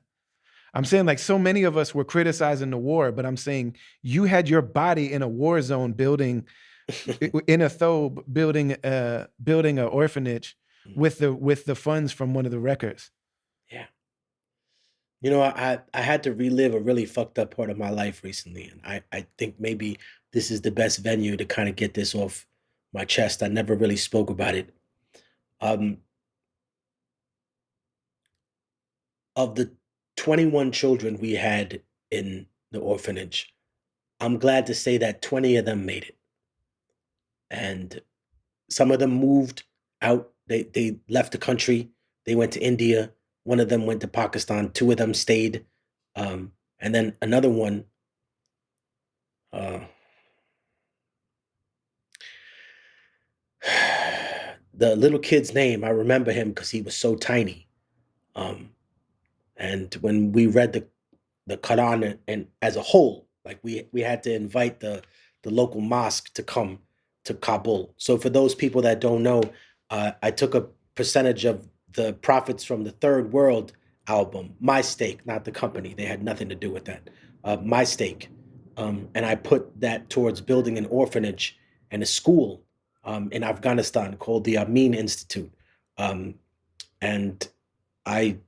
Speaker 1: I'm saying like so many of us were criticizing the war, but I'm saying you had your body in a war zone building in a thobe building an orphanage
Speaker 2: Mm.
Speaker 1: with the funds from one of the records.
Speaker 2: Yeah. I had to relive a really fucked up part of my life recently, and I think maybe this is the best venue to kind of get this off my chest. I never really spoke about it. Um, of the 21 children we had in the orphanage, I'm glad to say that 20 of them made it, and some of them moved out. They left the country. They went to India. One of them went to Pakistan. Two of them stayed, and then another one. Uh, the little kid's name, I remember him because he was so tiny. Um, and when we read the Quran and as a whole, like we had to invite the local mosque to come to Kabul. So for those people that don't know, I took a percentage of the profits from the Third World album, my stake, not the company. They had nothing to do with that. My stake, and I put that towards building an orphanage and a school in Afghanistan called the Amin Institute, um, and I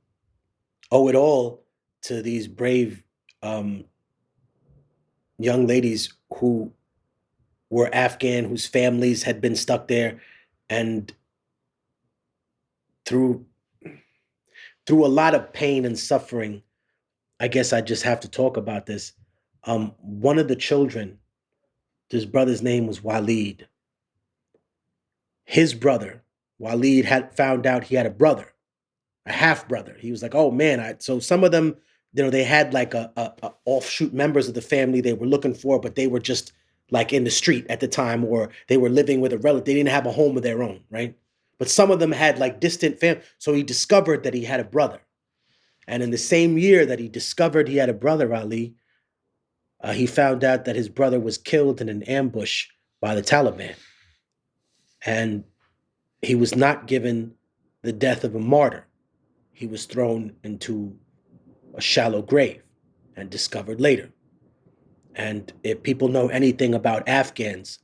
Speaker 2: owe it all to these brave um, young ladies who were Afghan, whose families had been stuck there, and through through a lot of pain and suffering, I guess I just have to talk about this. One of the children, this brother's name was Waleed. His brother, Waleed, had found out he had a brother, a half brother. He was like, "Oh man!" So some of them, they had like a offshoot members of the family they were looking for, but they were just like in the street at the time, or they were living with a relative. They didn't have a home of their own, right? But some of them had like distant family. So he discovered that he had a brother, and in the same year that he discovered he had a brother, Ali, he found out that his brother was killed in an ambush by the Taliban, and he was not given the death of a martyr. He was thrown into a shallow grave and discovered later. And if people know anything about Afghans,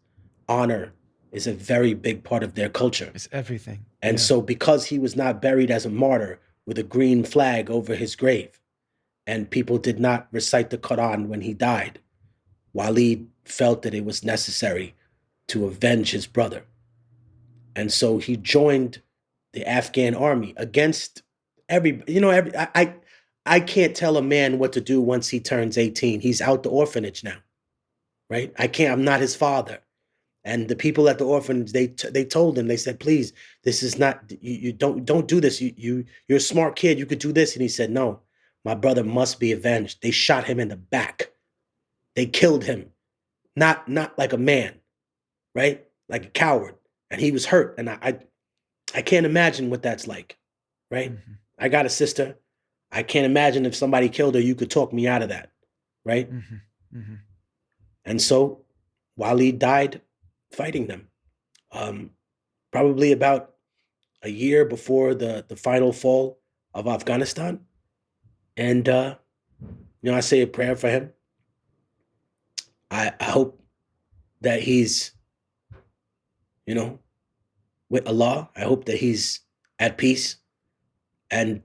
Speaker 2: honor is a very big part of their culture.
Speaker 1: It's everything.
Speaker 2: And
Speaker 1: Yeah.
Speaker 2: so, because he was not buried as a martyr with a green flag over his grave, and people did not recite the Quran when he died, Walid felt that it was necessary to avenge his brother. And so he joined the Afghan army against I can't tell a man what to do once he turns 18. He's out the orphanage now, right? I can't. I'm not his father. And the people at the orphanage, they told him, they said, please, this is not, you don't do this. You're a smart kid. You could do this. And he said, no, my brother must be avenged. They shot him in the back. They killed him, not like a man, right? Like a coward. And he was hurt. And I can't imagine what that's like, right?
Speaker 1: Hmm.
Speaker 2: I got a sister. I can't imagine if somebody killed her, you could talk me out of that, right?
Speaker 1: Hmm. Hmm.
Speaker 2: And so Waleed died fighting them. Um, Probably about a year before the final fall of Afghanistan, and I say a prayer for him. I hope that he's you know with Allah. I hope that he's at peace, and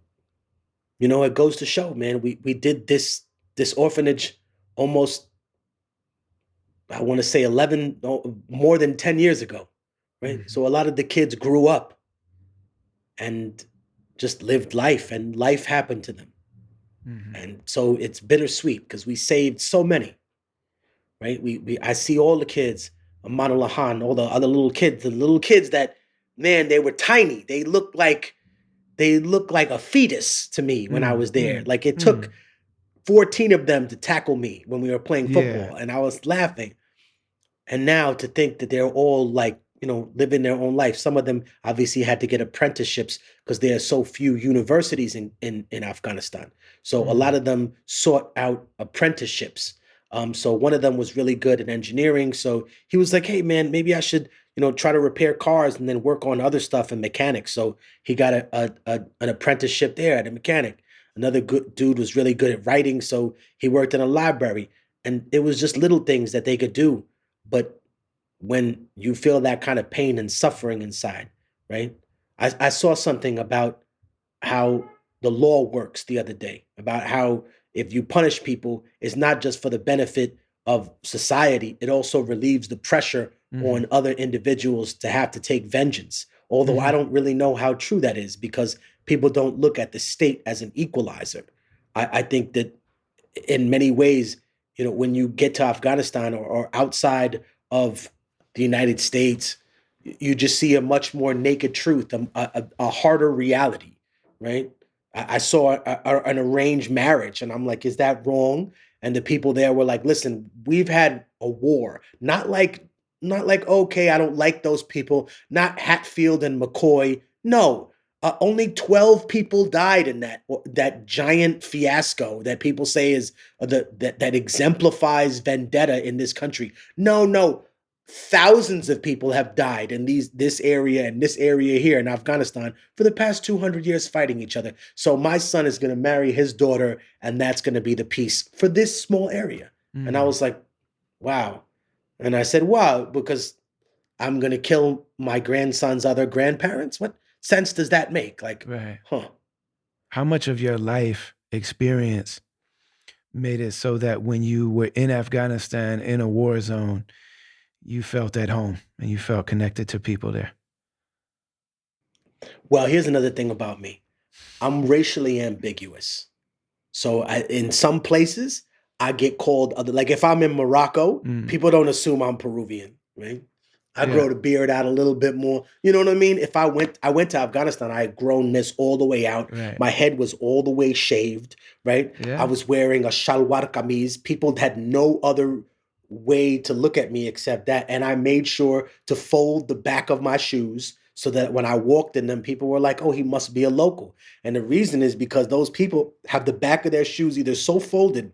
Speaker 2: it goes to show, man. We did this orphanage almost, I want to say 11, no, more than 10 years ago, right?
Speaker 1: Mhm.
Speaker 2: So a lot of the kids grew up and just lived life, and life happened to them.
Speaker 1: Mhm.
Speaker 2: And so it's bittersweet because we saved so many, right? We I see all the kids, Amanulahan, all the other little kids that, man, they were tiny. They looked like a fetus to me when I
Speaker 1: Mm,
Speaker 2: was there.
Speaker 1: mm,
Speaker 2: Like it took
Speaker 1: mm.
Speaker 2: 14 of them to tackle me when we were playing
Speaker 1: Yeah.
Speaker 2: football, and I was laughing. And now to think that they're all like, living their own life. Some of them obviously had to get apprenticeships because there are so few universities in Afghanistan. So a lot
Speaker 1: Mm,
Speaker 2: of them sought out apprenticeships. So one of them was really good at engineering. So he was like, hey man, maybe I should, try to repair cars and then work on other stuff and mechanics. So he got an apprenticeship there at a mechanic. Another good dude was really good at writing. So he worked in a library. And it was just little things that they could do, but when you feel that kind of pain and suffering inside, right? I saw something about how the law works the other day, about how if you punish people, it's not just for the benefit of society, it also relieves the pressure
Speaker 1: mhm,
Speaker 2: on other individuals to have to take vengeance. Although I
Speaker 1: mhm,
Speaker 2: don't really know how true that is because people don't look at the state as an equalizer. I think that in many ways, when you get to Afghanistan or outside of the United States, you just see a much more naked truth, a harder reality, right? I saw an arranged marriage, and I'm like, is that wrong? And the people there were like, listen, we've had a war, not like okay, I don't like those people, not Hatfield and McCoy. No, only 12 people died in that giant fiasco that people say is that exemplifies vendetta in this country. No, no, thousands of people have died in this area and this area here in Afghanistan for the past 200 years fighting each other. So my son is going to marry his daughter, and that's going to be the peace for this small area. And I
Speaker 1: mm.
Speaker 2: was like, wow. And I said, wow, because I'm going to kill my grandson's other grandparents? What sense does that make? Like,
Speaker 1: Right.
Speaker 2: huh.
Speaker 1: How much of your life experience made it so that when you were in Afghanistan in a war zone, you felt at home and you felt connected to people there?
Speaker 2: Well, here's another thing about me. I'm racially ambiguous. So in some places, I get called other. Like if I'm in Morocco,
Speaker 1: Mm.
Speaker 2: people don't assume I'm Peruvian, right? I
Speaker 1: Yeah.
Speaker 2: grow the beard out a little bit more. You know what I mean? If I went to Afghanistan, I had grown this all the way out.
Speaker 1: Right.
Speaker 2: My head was all the way shaved, right? I
Speaker 1: Yeah.
Speaker 2: was wearing a shalwar kameez. People had no other way to look at me except that. And I made sure to fold the back of my shoes so that when I walked in them, people were like, oh, he must be a local. And the reason is because those people have the back of their shoes either so folded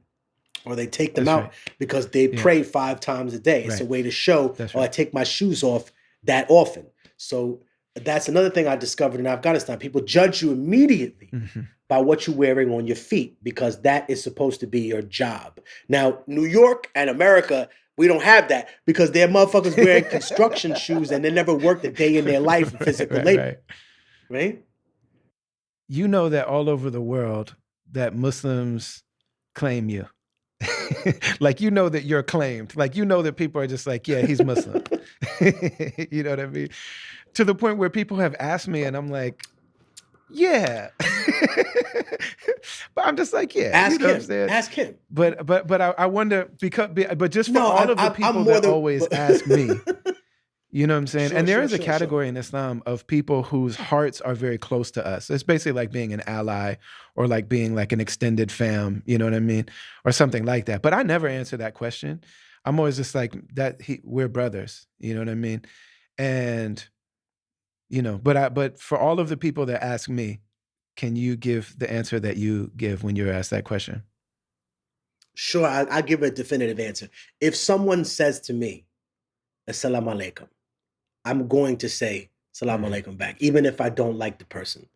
Speaker 2: or they take them
Speaker 1: That's
Speaker 2: out
Speaker 1: right.
Speaker 2: because they
Speaker 1: Yeah.
Speaker 2: pray 5 times a day. It's a
Speaker 1: Right.
Speaker 2: way to show,
Speaker 1: That's
Speaker 2: oh, I
Speaker 1: right.
Speaker 2: take my shoes off that often. So that's another thing I discovered in Afghanistan. People judge you immediately
Speaker 1: Mhm.
Speaker 2: by what you're wearing on your feet because that is supposed to be your job. Now, New York and America, we don't have that because they're motherfuckers wearing construction shoes and they never worked a day in their life in
Speaker 1: Right,
Speaker 2: physical
Speaker 1: right,
Speaker 2: labor,
Speaker 1: right.
Speaker 2: right?
Speaker 1: You know that all over the world that Muslims claim you. Like, you know that you're claimed. Like, you know that people are just like, "Yeah, he's Muslim." You know what I mean? To the point where people have asked me and I'm like, "Yeah." But I'm just like, "Yeah," you
Speaker 2: Ask
Speaker 1: know what I'm
Speaker 2: him.
Speaker 1: saying?
Speaker 2: Ask him.
Speaker 1: But I wonder but just for
Speaker 2: No,
Speaker 1: all of the
Speaker 2: I'm
Speaker 1: people
Speaker 2: more
Speaker 1: that
Speaker 2: than
Speaker 1: always ask me, you know what I'm saying?
Speaker 2: sure,
Speaker 1: And there
Speaker 2: sure,
Speaker 1: is a
Speaker 2: sure, sure.
Speaker 1: category in Islam of people whose hearts are very close to us. It's basically like being an ally or like being like an extended fam, you know what I mean? Or something like that. But I never answer that question. I'm always just like we're brothers, you know what I mean? And but for all of the people that ask me, can you give the answer that you give when you're asked that question?
Speaker 2: Sure, I'll give a definitive answer. If someone says to me, Assalamu alaikum, I'm going to say, salam
Speaker 1: Mhm.
Speaker 2: alaikum back, even if I don't like the person.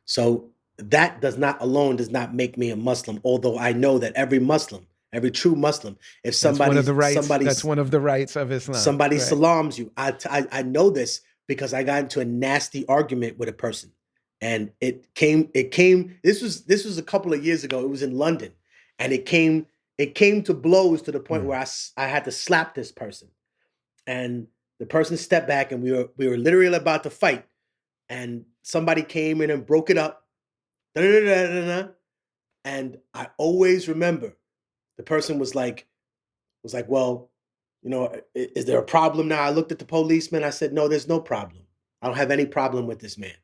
Speaker 2: So that does not make me a Muslim, although I know that every Muslim, every true Muslim, if
Speaker 1: That's one of the rights. That's
Speaker 2: somebody's
Speaker 1: one of the rights of Islam.
Speaker 2: somebody
Speaker 1: Right.
Speaker 2: salams you. I know this because I got into a nasty argument with a person, and it came. This was a couple of years ago. It was in London, and it came to blows to the point
Speaker 1: Mm.
Speaker 2: where I had to slap this person, and the person stepped back, and we were literally about to fight, and somebody came in and broke it up. Da-da-da-da-da-da. And I always remember the person was like, well, is there a problem now? I looked at the policeman. I said, no, there's no problem. I don't have any problem with this man.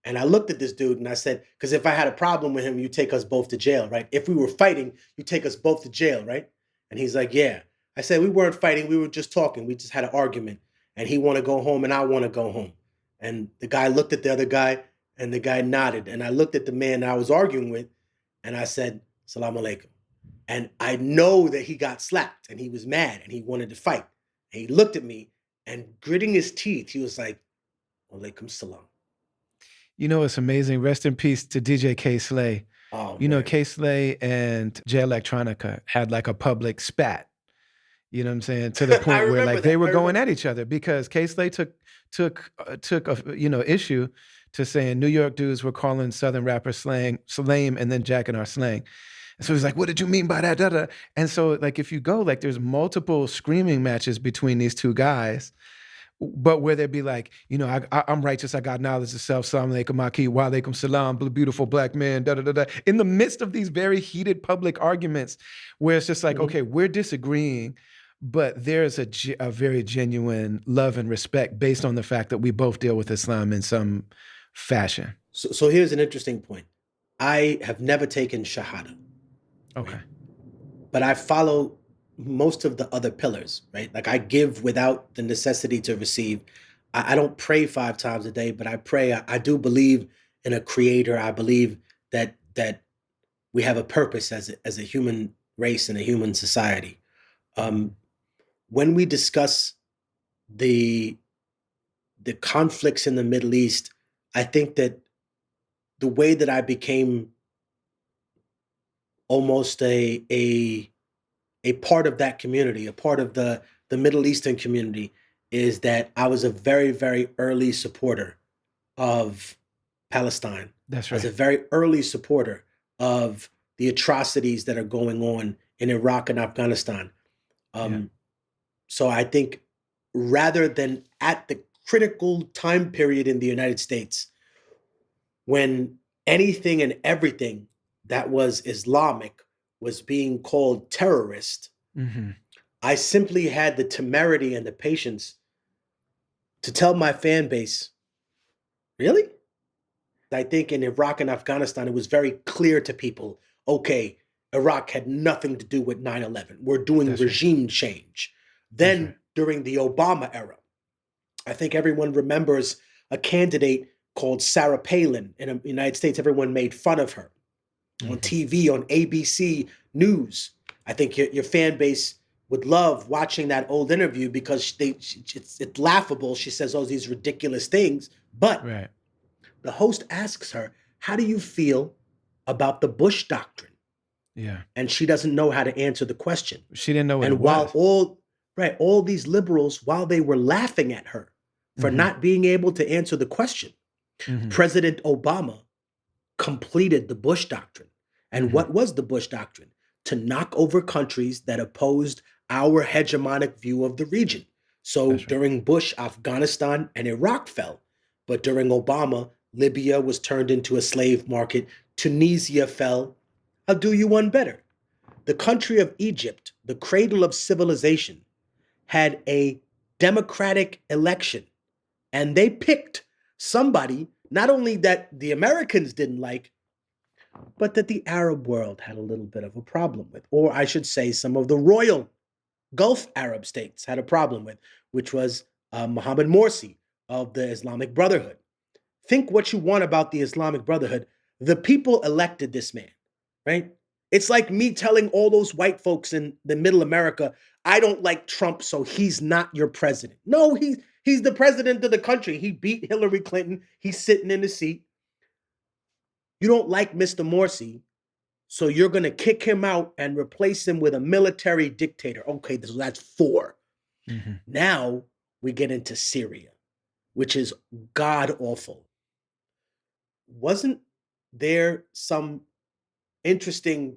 Speaker 2: And I looked at this dude and I said, because if I had a problem with him, you take us both to jail, right? If we were fighting, you take us both to jail, right? And he's like, yeah. I said, we weren't fighting. We were just talking. We just had an argument. And he want to go home and I want to go home. And the guy looked at the other guy and the guy nodded. And I looked at the man I was arguing with and I said, Salam alaikum. And I know that he got slapped and he was mad and he wanted to fight. And he looked at me and gritting his teeth, he was like, Alaikum salam.
Speaker 1: You know, it's amazing. Rest in peace to DJ K Slay.
Speaker 2: Oh
Speaker 1: You know,
Speaker 2: man.
Speaker 1: K Slay and J Electronica had like a public spat. You know what I'm saying? To the
Speaker 2: I
Speaker 1: point where
Speaker 2: remember
Speaker 1: like they
Speaker 2: that.
Speaker 1: were
Speaker 2: I
Speaker 1: going
Speaker 2: remember
Speaker 1: at
Speaker 2: that.
Speaker 1: each other because K Slay took a issue to saying New York dudes were calling Southern rappers slang and then jacking our slang. And so he's like, "What did you mean by that?" Da, da. And so like if you go like there's multiple screaming matches between these two guys, but where they'd be like, I'm righteous, I got knowledge of self, salam alaikum, maki, wa alaikum salam, beautiful black man, da da da da. In the midst of these very heated public arguments, where it's just like,
Speaker 2: Mhm.
Speaker 1: okay, we're disagreeing, but there's a very genuine love and respect based on the fact that we both deal with Islam in some fashion.
Speaker 2: So here's an interesting point. I have never taken Shahada,
Speaker 1: Okay.
Speaker 2: right? But I follow most of the other pillars, right? Like I give without the necessity to receive. I don't pray 5 times a day, but I pray. I do believe in a creator. I believe that we have a purpose as a human race and a human society. Um, when we discuss the the conflicts in the Middle East, I think that the way that I became almost a part of that community, a part of the Middle Eastern community, is that I was a very, very early supporter of Palestine.
Speaker 1: That's
Speaker 2: I was a
Speaker 1: right.
Speaker 2: very early supporter of the atrocities that are going on in Iraq and Afghanistan.
Speaker 1: Yeah.
Speaker 2: Um, so I think rather than at the critical time period in the United States when anything and everything that was Islamic was being called terrorist,
Speaker 1: Hmm.
Speaker 2: I simply had the temerity and the patience to tell my fan base, really? I think in Iraq and Afghanistan, it was very clear to people, okay, Iraq had nothing to do with 9/11. We're doing
Speaker 1: That's right.
Speaker 2: regime change.
Speaker 1: That's right.
Speaker 2: Then during the Obama era, I think everyone remembers a candidate called Sarah Palin in the United States. Everyone made fun of her on
Speaker 1: Hmm.
Speaker 2: TV, on ABC News. I think your fan base would love watching that old interview because it's laughable. She says all these ridiculous things, but
Speaker 1: Right.
Speaker 2: the host asks her, "How do you feel about the Bush doctrine?"
Speaker 1: Yeah.
Speaker 2: And she doesn't know how to answer the question.
Speaker 1: She didn't know what it
Speaker 2: And while
Speaker 1: was.
Speaker 2: all these liberals, while they were laughing at her for
Speaker 1: Hmm.
Speaker 2: not being able to answer the question,
Speaker 1: Hmm.
Speaker 2: President Obama completed the Bush doctrine. And
Speaker 1: Hmm.
Speaker 2: what was the Bush doctrine? To knock over countries that opposed our hegemonic view of the region. So
Speaker 1: That's right.
Speaker 2: during Bush, Afghanistan and Iraq fell. But during Obama, Libya was turned into a slave market. Tunisia fell. I'll do you one better. The country of Egypt, the cradle of civilization, had a democratic election and they picked somebody not only that the Americans didn't like, but that the Arab world had a little bit of a problem with, or I should say, some of the royal Gulf Arab states had a problem with, which was Mohammed Morsi of the Islamic Brotherhood. Think what you want about the Islamic Brotherhood. The people elected this man, right? It's like me telling all those white folks in the middle America, I don't like Trump, so he's not your president. No, He's the president of the country. He beat Hillary Clinton. He's sitting in the seat. You don't like Mr. Morsi, so you're going to kick him out and replace him with a military dictator. Okay, so that's four.
Speaker 1: Mhm.
Speaker 2: Now we get into Syria, which is god awful. Wasn't there some interesting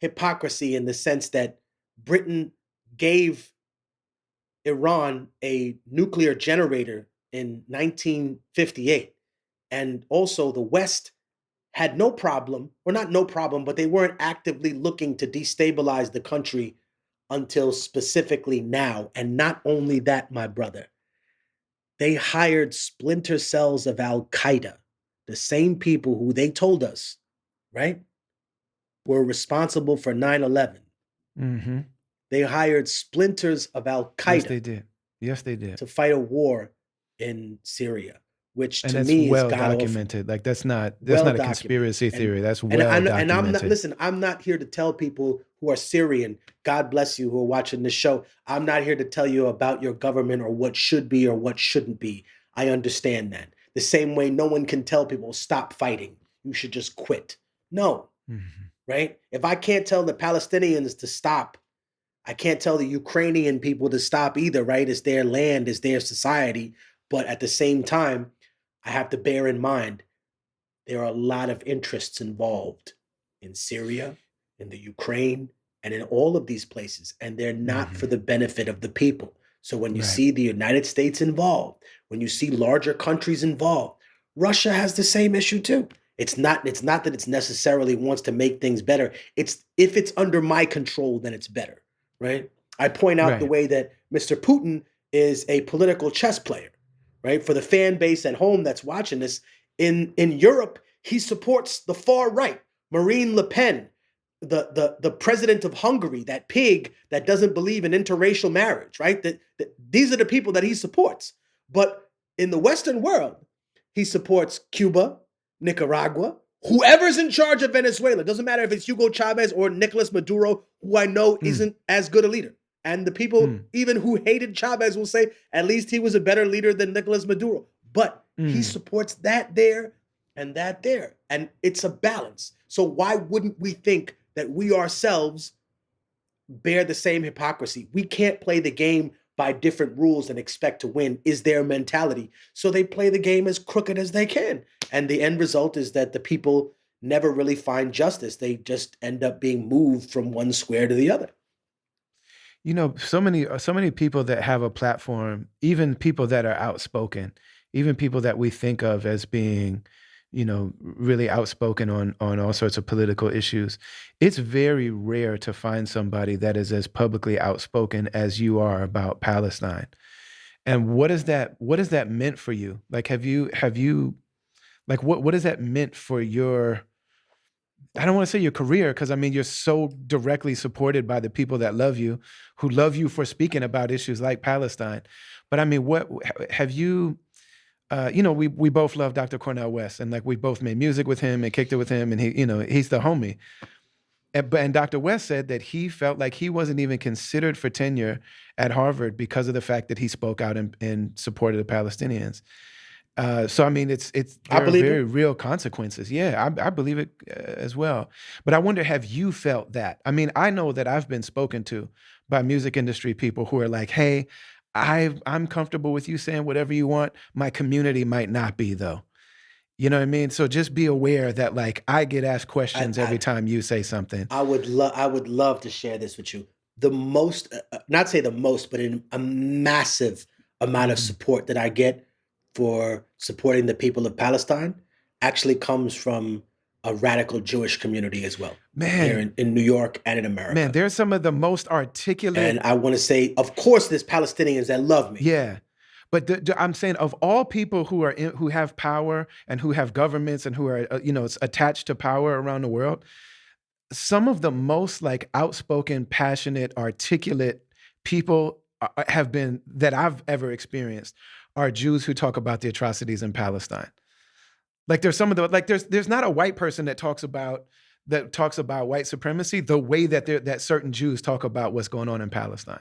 Speaker 2: hypocrisy in the sense that Britain gave Iran a nuclear generator in 1958? And also, the West had no problem, or not no problem, but they weren't actively looking to destabilize the country until specifically now. And not only that, my brother, they hired splinter cells of Al Qaeda, the same people who they told us, right, were responsible for 9/11.
Speaker 1: Mhm.
Speaker 2: They hired splinters of Al
Speaker 1: Yes,
Speaker 2: Qaeda
Speaker 1: they did. Yes, they did.
Speaker 2: to fight a war in Syria, which
Speaker 1: And
Speaker 2: to
Speaker 1: it's
Speaker 2: me is
Speaker 1: well
Speaker 2: god awful.
Speaker 1: documented. Like that's
Speaker 2: Well
Speaker 1: not a
Speaker 2: documented.
Speaker 1: conspiracy
Speaker 2: And
Speaker 1: theory. That's
Speaker 2: and
Speaker 1: well
Speaker 2: I'm not,
Speaker 1: documented.
Speaker 2: listen, I'm not here to tell people who are Syrian, God bless you, who are watching this show. I'm not here to tell you about your government or what should be or what shouldn't be. I understand that. The same way no one can tell people stop fighting. You should just quit. No,
Speaker 1: Mhm.
Speaker 2: right? If I can't tell the Palestinians to stop, I can't tell the Ukrainian people to stop either, right? It's their land, it's their society. But at the same time, I have to bear in mind there are a lot of interests involved in Syria, in the Ukraine, and in all of these places, and they're not for
Speaker 1: Mhm.
Speaker 2: the benefit of the people. So when you
Speaker 1: Right.
Speaker 2: see the United States involved, when you see larger countries involved, Russia has the same issue too. It's not that it's necessarily wants to make things better. It's if it's under my control, then it's better, right? I point out the
Speaker 1: Right.
Speaker 2: way that Mr. Putin is a political chess player, right? For the fan base at home that's watching this, in Europe, he supports the far right, Marine Le Pen, the president of Hungary, that pig that doesn't believe in interracial marriage, right? That these are the people that he supports. But in the Western world, he supports Cuba, Nicaragua, whoever's in charge of Venezuela. Doesn't matter if it's Hugo Chavez or Nicolas Maduro, who I know
Speaker 1: Mm.
Speaker 2: isn't as good a leader. And the people,
Speaker 1: Mm.
Speaker 2: even who hated Chavez, will say at least he was a better leader than Nicolas Maduro. But he
Speaker 1: Mm.
Speaker 2: supports that there and that there. And it's a balance. So why wouldn't we think that we ourselves bear the same hypocrisy? We can't play the game by different rules and expect to win, is their mentality. So they play the game as crooked as they can. And the end result is that the people never really find justice. They just end up being moved from one square to the other.
Speaker 1: You know, so many people that have a platform, even people that are outspoken, even people that we think of as being, you know, really outspoken on all sorts of political issues. It's very rare to find somebody that is as publicly outspoken as you are about Palestine. And what has that meant for you? Like have you like what has that meant for your, I don't want to say your career, because I mean you're so directly supported by the people that love you, who love you for speaking about issues like Palestine. But I mean, what have you? You know, we both love Dr. Cornel West, and like we both made music with him and kicked it with him, and he, you know, he's the homie. And Dr. West said that he felt like he wasn't even considered for tenure at Harvard because of the fact that he spoke out in support of the Palestinians. So I mean, it's
Speaker 2: I
Speaker 1: there are
Speaker 2: believe
Speaker 1: very
Speaker 2: him.
Speaker 1: real consequences. Yeah, I believe it as well. But I wonder, have you felt that? I mean, I know that I've been spoken to by music industry people who are like, "Hey, I'm comfortable with you saying whatever you want. My community might not be, though." You know what I mean? So just be aware that like I get asked
Speaker 2: I,
Speaker 1: questions every
Speaker 2: I,
Speaker 1: time you say something.
Speaker 2: I would love to share this with you. The most, not say the most, but in a massive amount of
Speaker 1: Mhm.
Speaker 2: support that I get for supporting the people of Palestine actually comes from a radical Jewish community as well here
Speaker 1: Man,
Speaker 2: in New York and in
Speaker 1: man,
Speaker 2: America.
Speaker 1: there's some of the most
Speaker 2: And
Speaker 1: articulate.
Speaker 2: I want to say, of course, there's Palestinians that love me.
Speaker 1: Yeah. But I'm saying of all people who are who have power and who have governments and who are you know attached to power around the world, some of the most like outspoken, passionate, articulate people have been that I've ever experienced are Jews who talk about the atrocities in Palestine. Like there's some of the like there's not a white person that talks about white supremacy the way that that certain Jews talk about what's going on in Palestine.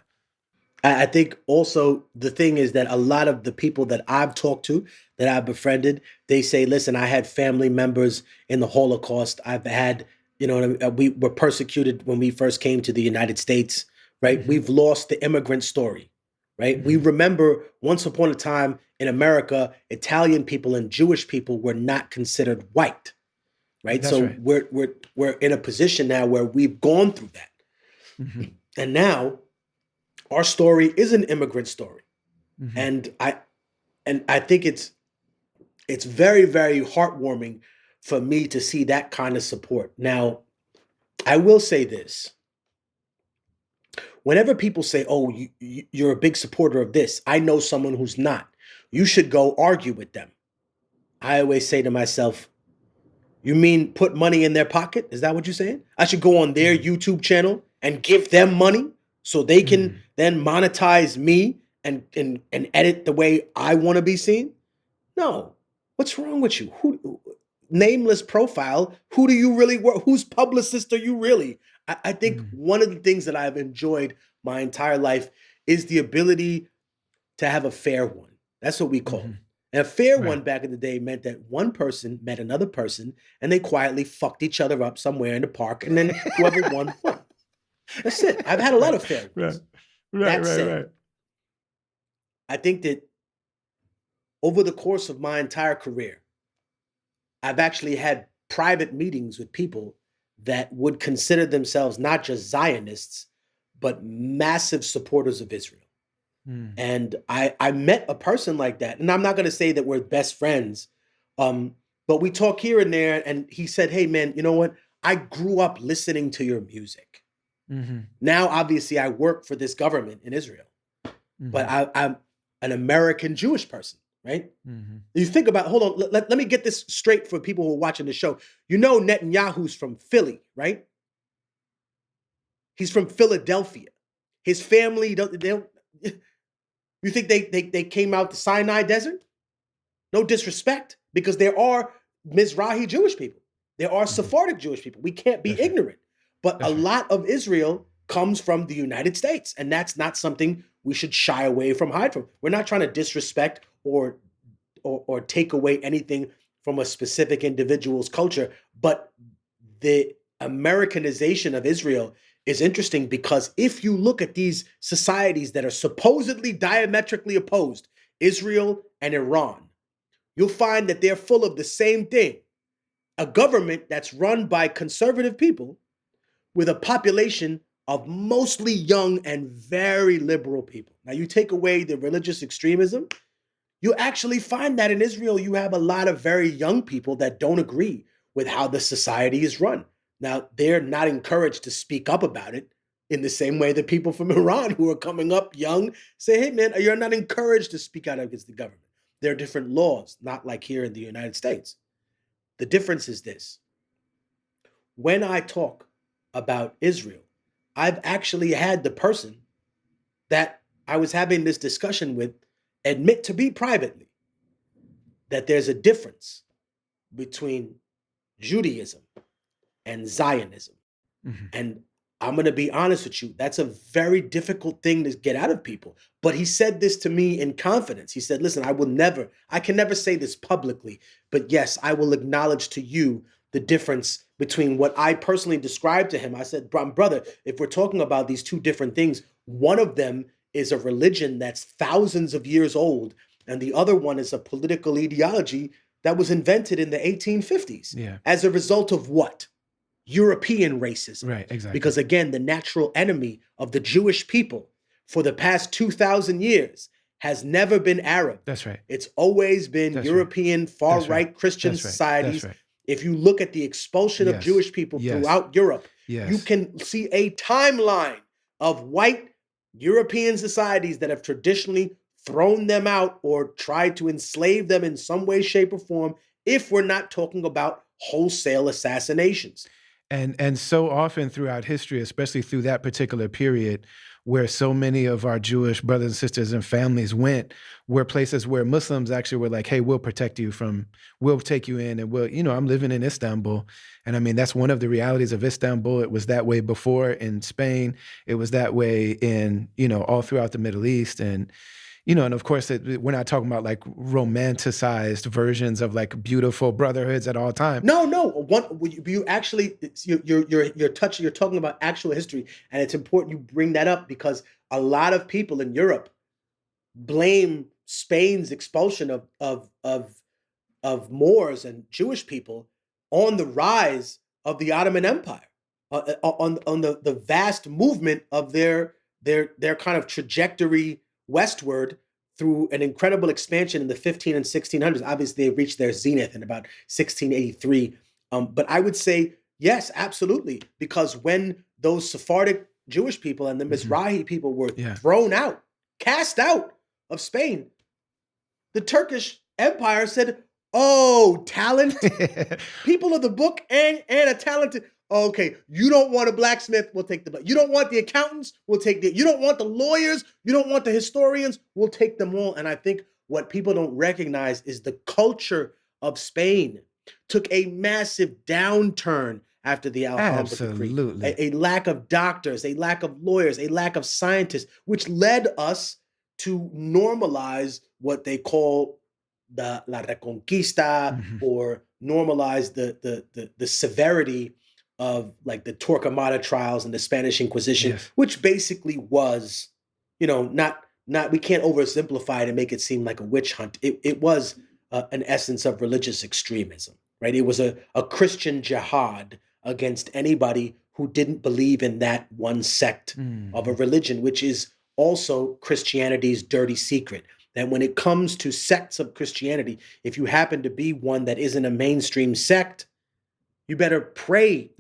Speaker 2: I think also the thing is that a lot of the people that I've talked to, that I've befriended, they say, listen, I had family members in the Holocaust. I've had, we were persecuted when we first came to the United States, right?
Speaker 1: Hmm.
Speaker 2: We've lost the immigrant story, right? We
Speaker 1: Hmm.
Speaker 2: remember once upon a time in America, Italian people and Jewish people were not considered white, right?
Speaker 1: That's
Speaker 2: So
Speaker 1: right.
Speaker 2: we're in a position now where we've gone through that.
Speaker 1: Hmm.
Speaker 2: And now our story is an immigrant story.
Speaker 1: Hmm.
Speaker 2: And I think it's very, very heartwarming for me to see that kind of support. Now, I will say this. Whenever people say, "Oh, you're a big supporter of this," I know someone who's not. You should go argue with them. I always say to myself, "You mean put money in their pocket? Is that what you're saying? I should go on their
Speaker 1: Hmm.
Speaker 2: YouTube channel and give them money so they can
Speaker 1: Hmm.
Speaker 2: then monetize me and edit the way I want to be seen?" No. What's wrong with you? Who nameless profile? Who do you really work? Whose publicist are you really? I think
Speaker 1: Hmm.
Speaker 2: one of the things that I've enjoyed my entire life is the ability to have a fair one. That's what we called.
Speaker 1: Hmm.
Speaker 2: And a fair
Speaker 1: Right.
Speaker 2: one back in the day meant that one person met another person and they quietly fucked each other up somewhere in the park, and then whoever won won. That's it. I've had a lot
Speaker 1: Right.
Speaker 2: of fair
Speaker 1: Right.
Speaker 2: ones.
Speaker 1: Right.
Speaker 2: That
Speaker 1: Right.
Speaker 2: said,
Speaker 1: Right.
Speaker 2: I think that over the course of my entire career, I've actually had private meetings with people that would consider themselves not just Zionists, but massive supporters of Israel.
Speaker 1: Mm.
Speaker 2: And I met a person like that. And I'm not going to say that we're best friends, but we talk here and there. And he said, "Hey, man, you know what? I grew up listening to your music.
Speaker 1: Mhm.
Speaker 2: Now, obviously, I work for this government in Israel, but
Speaker 1: Mhm.
Speaker 2: I'm an American Jewish person, right?
Speaker 1: Mhm.
Speaker 2: You think about, hold on, let me get this straight for people who are watching the show. You know, Netanyahu's from Philly, right? He's from Philadelphia. His family, they don't, you think they came out the Sinai Desert? No disrespect, because there are Mizrahi Jewish people. There are
Speaker 1: Mhm.
Speaker 2: Sephardic Jewish people. We can't be
Speaker 1: That's right.
Speaker 2: ignorant. But a
Speaker 1: That's right.
Speaker 2: lot of Israel comes from the United States, and that's not something we should shy away from, hide from. We're not trying to disrespect or take away anything from a specific individual's culture, but the Americanization of Israel is interesting because if you look at these societies that are supposedly diametrically opposed, Israel and Iran, you'll find that they're full of the same thing: a government that's run by conservative people with a population of mostly young and very liberal people. Now, you take away the religious extremism, you actually find that in Israel, you have a lot of very young people that don't agree with how the society is run. Now, they're not encouraged to speak up about it in the same way that people from Iran who are coming up young say, "Hey, man, you're not encouraged to speak out against the government." There are different laws, not like here in the United States. The difference is this: when I talk about Israel, I've actually had the person that I was having this discussion with admit to me privately that there's a difference between Judaism and Zionism.
Speaker 1: Mhm.
Speaker 2: And I'm going to be honest with you, that's a very difficult thing to get out of people. But he said this to me in confidence. He said, "Listen, I can never say this publicly, but yes, I will acknowledge to you the difference between what I personally described to him." I said, "Brother, if we're talking about these two different things, one of them is a religion that's thousands of years old, and the other one is a political ideology that was invented in the 1850s.
Speaker 1: Yeah.
Speaker 2: As a result of what? European racism.
Speaker 1: Right. Exactly.
Speaker 2: Because again, the natural enemy of the Jewish people for the past 2,000 years has never been Arab.
Speaker 1: That's right.
Speaker 2: It's always been
Speaker 1: That's right.
Speaker 2: European far
Speaker 1: That's right.
Speaker 2: right Christian
Speaker 1: That's right. That's
Speaker 2: societies.
Speaker 1: right.
Speaker 2: If you look at the expulsion of
Speaker 1: Yes.
Speaker 2: Jewish people
Speaker 1: Yes.
Speaker 2: throughout Europe, you
Speaker 1: Yes.
Speaker 2: can see a timeline of white European societies that have traditionally thrown them out or tried to enslave them in some way, shape, or form, if we're not talking about wholesale assassinations.
Speaker 1: And so often throughout history, especially through that particular period, where so many of our Jewish brothers and sisters and families went, were places where Muslims actually were like, "Hey, we'll protect you from, we'll take you in, and we'll, I'm living in Istanbul, and I mean that's one of the realities of Istanbul. It was that way before in Spain. It was that way in, all throughout the Middle East, and of course, we're not talking about like romanticized versions of like beautiful brotherhoods at all time.
Speaker 2: No, no. You actually you're talking about actual history, and it's important you bring that up because a lot of people in Europe blame Spain's expulsion of Moors and Jewish people on the rise of the Ottoman Empire, on the vast movement of their kind of trajectory westward through an incredible expansion in the 15 and 1600s. Obviously, they reached their zenith in about 1683. But I would say, yes, absolutely, because when those Sephardic Jewish people and the Mizrahi people were thrown out, cast out of Spain, the Turkish Empire said, "Oh, talent, people of the book and a talented. Okay, you don't want a blacksmith, we'll take the. You don't want the accountants, we'll take the. You don't want the lawyers, you don't want the historians, we'll take them all." And I think what people don't recognize is the culture of Spain took a massive downturn after the Alhambra decree.
Speaker 1: Absolutely.
Speaker 2: A lack of doctors, a lack of lawyers, a lack of scientists, which led us to normalize what they call the La Reconquista, or normalize the severity of like the Torquemada trials and the Spanish Inquisition, which basically was, not we can't oversimplify it and make it seem like a witch hunt. It was an essence of religious extremism, right? It was a Christian jihad against anybody who didn't believe in that one sect of a religion, which is also Christianity's dirty secret. That when it comes to sects of Christianity, if you happen to be one that isn't a mainstream sect, you better pray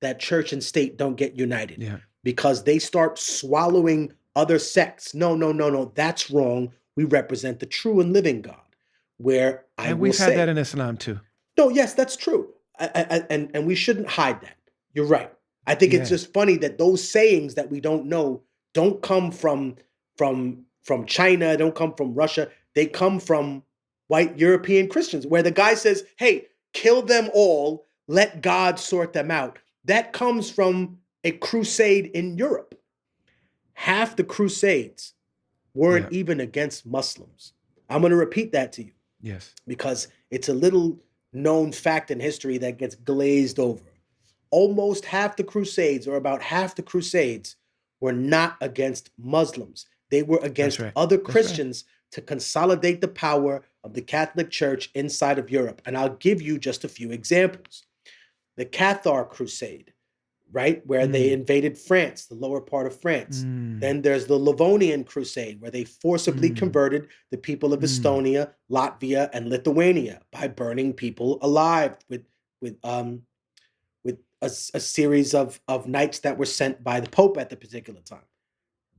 Speaker 2: that church and state don't get united, because they start swallowing other sects. No, that's wrong. We represent the true and living God. Where
Speaker 1: and we've had that in Islam too.
Speaker 2: No, yes, that's true. And we shouldn't hide that. You're right. I think it's just funny that those sayings that we don't know don't come from China, don't come from Russia. They come from white European Christians, where the guy says, "Hey, kill them all, let God sort them out." That comes from a crusade in Europe. Half the crusades weren't even against Muslims. I'm going to repeat that to you.
Speaker 1: Yes.
Speaker 2: Because it's a little known fact in history that gets glazed over. Almost half the crusades, or about half the crusades, were not against Muslims. They were against other Christians to consolidate the power of the Catholic Church inside of Europe. And I'll give you just a few examples. The Cathar Crusade, right, where they invaded France, the lower part of France. Then there's the Livonian Crusade, where they forcibly converted the people of Estonia, Latvia, and Lithuania by burning people alive with a series of knights that were sent by the Pope at the particular time.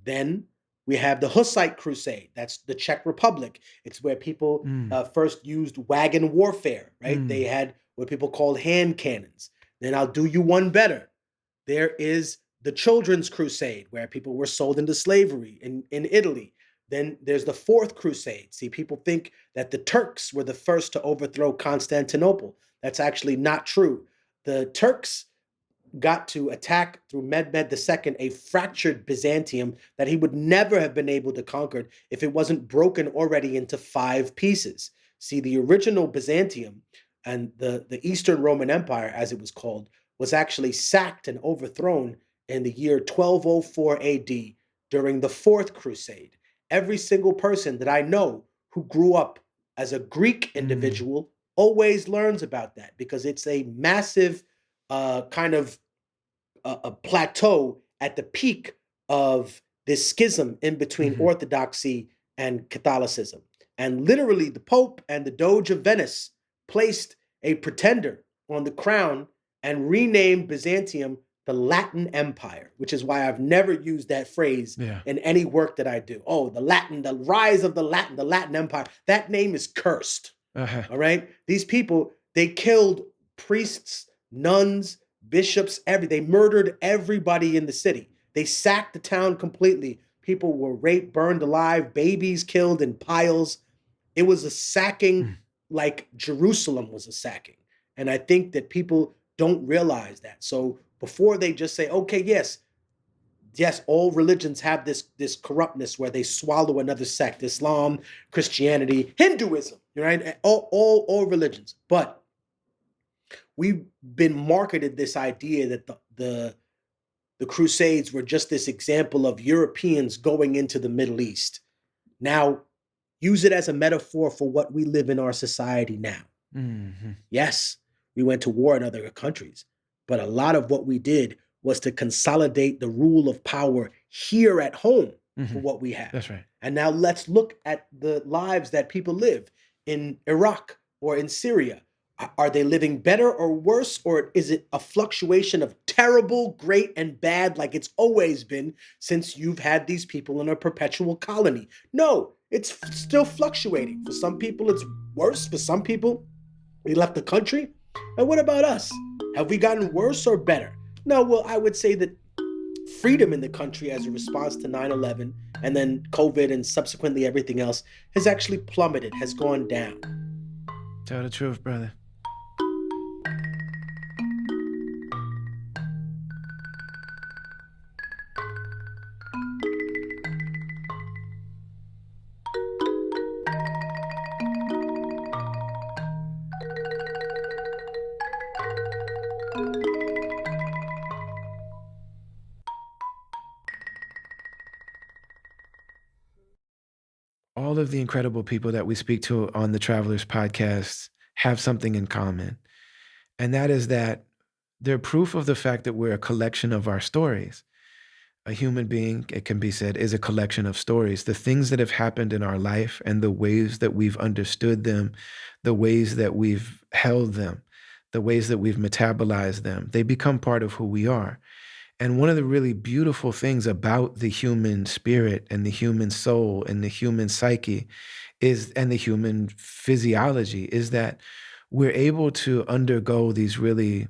Speaker 2: Then we have the Hussite Crusade. That's the Czech Republic. It's where people first used wagon warfare, right? They had what people called hand cannons. Then I'll do you one better. There is the Children's Crusade, where people were sold into slavery in Italy. Then there's the Fourth Crusade. See, people think that the Turks were the first to overthrow Constantinople. That's actually not true. The Turks got to attack through Mehmed II a fractured Byzantium that he would never have been able to conquer if it wasn't broken already into 5 pieces. See, the original Byzantium and the Eastern Roman Empire, as it was called, was actually sacked and overthrown in the year 1204 AD during the Fourth Crusade. Every single person that I know who grew up as a Greek individual always learns about that, because it's a massive kind of a plateau at the peak of this schism in between Orthodoxy and Catholicism. And literally the Pope and the Doge of Venice placed a pretender on the crown and renamed Byzantium the Latin Empire, which is why I've never used that phrase in any work that I do. Oh, the rise of the Latin Empire. That name is cursed. All right? These people, they killed priests, nuns, bishops, they murdered everybody in the city. They sacked the town completely. People were raped, burned alive, babies killed in piles. It was a sacking
Speaker 1: Mm.
Speaker 2: like Jerusalem was a sacking. And I think that people don't realize that. So before they just say, okay, yes, all religions have this corruptness where they swallow another sect, Islam, Christianity, Hinduism, right? All religions. But we've been marketed this idea that the Crusades were just this example of Europeans going into the Middle East. Now, use it as a metaphor for what we live in our society now.
Speaker 1: Mm-hmm.
Speaker 2: Yes, we went to war in other countries, but a lot of what we did was to consolidate the rule of power here at home
Speaker 1: Mm-hmm.
Speaker 2: for what we have.
Speaker 1: That's right.
Speaker 2: And now let's look at the lives that people live in Iraq or in Syria. Are they living better or worse, or is it a fluctuation of terrible, great, and bad like it's always been since you've had these people in a perpetual colony? No, it's still fluctuating. For some people, it's worse. For some people, we left the country. And what about us? Have we gotten worse or better? No, well, I would say that freedom in the country as a response to 9/11 and then COVID and subsequently everything else has actually plummeted, has gone down.
Speaker 1: Tell the truth, brother. All of the incredible people that we speak to on the Travelers podcast have something in common. And that is that they're proof of the fact that we're a collection of our stories. A human being, it can be said, is a collection of stories. The things that have happened in our life and the ways that we've understood them, the ways that we've held them, the ways that we've metabolized them, they become part of who we are. And one of the really beautiful things about the human spirit and the human soul and the human psyche and the human physiology is that we're able to undergo these really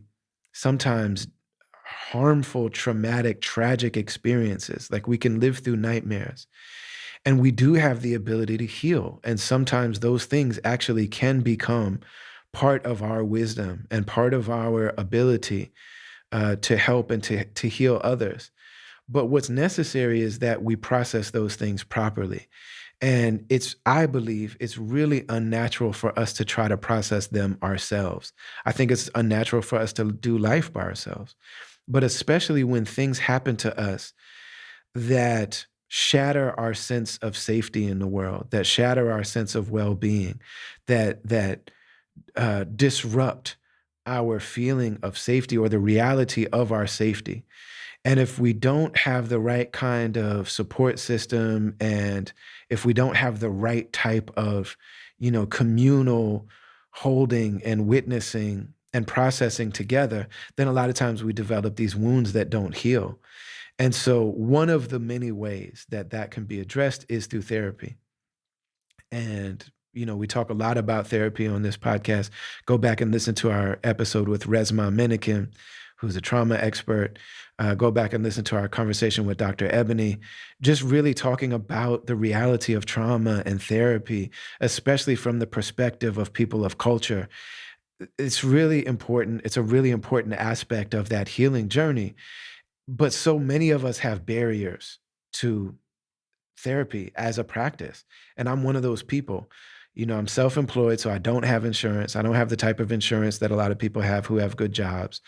Speaker 1: sometimes harmful, traumatic, tragic experiences. Like we can live through nightmares and we do have the ability to heal. And sometimes those things actually can become part of our wisdom and part of our ability to help and to heal others. But what's necessary is that we process those things properly. And I believe it's really unnatural for us to try to process them ourselves. I think it's unnatural for us to do life by ourselves. But especially when things happen to us that shatter our sense of safety in the world, that shatter our sense of well-being, that disrupt our feeling of safety or the reality of our safety. And if we don't have the right kind of support system, and if we don't have the right type of, communal holding and witnessing and processing together, then a lot of times we develop these wounds that don't heal. And so one of the many ways that that can be addressed is through therapy. And, we talk a lot about therapy on this podcast. Go back and listen to our episode with Resma Menikim, who's a trauma expert. Go back and listen to our conversation with Dr. Ebony, just really talking about the reality of trauma and therapy, especially from the perspective of people of culture. It's really important. It's a really important aspect of that healing journey. But so many of us have barriers to therapy as a practice. And I'm one of those people. I'm self-employed, so I don't have insurance. I don't have the type of insurance that a lot of people have who have good jobs.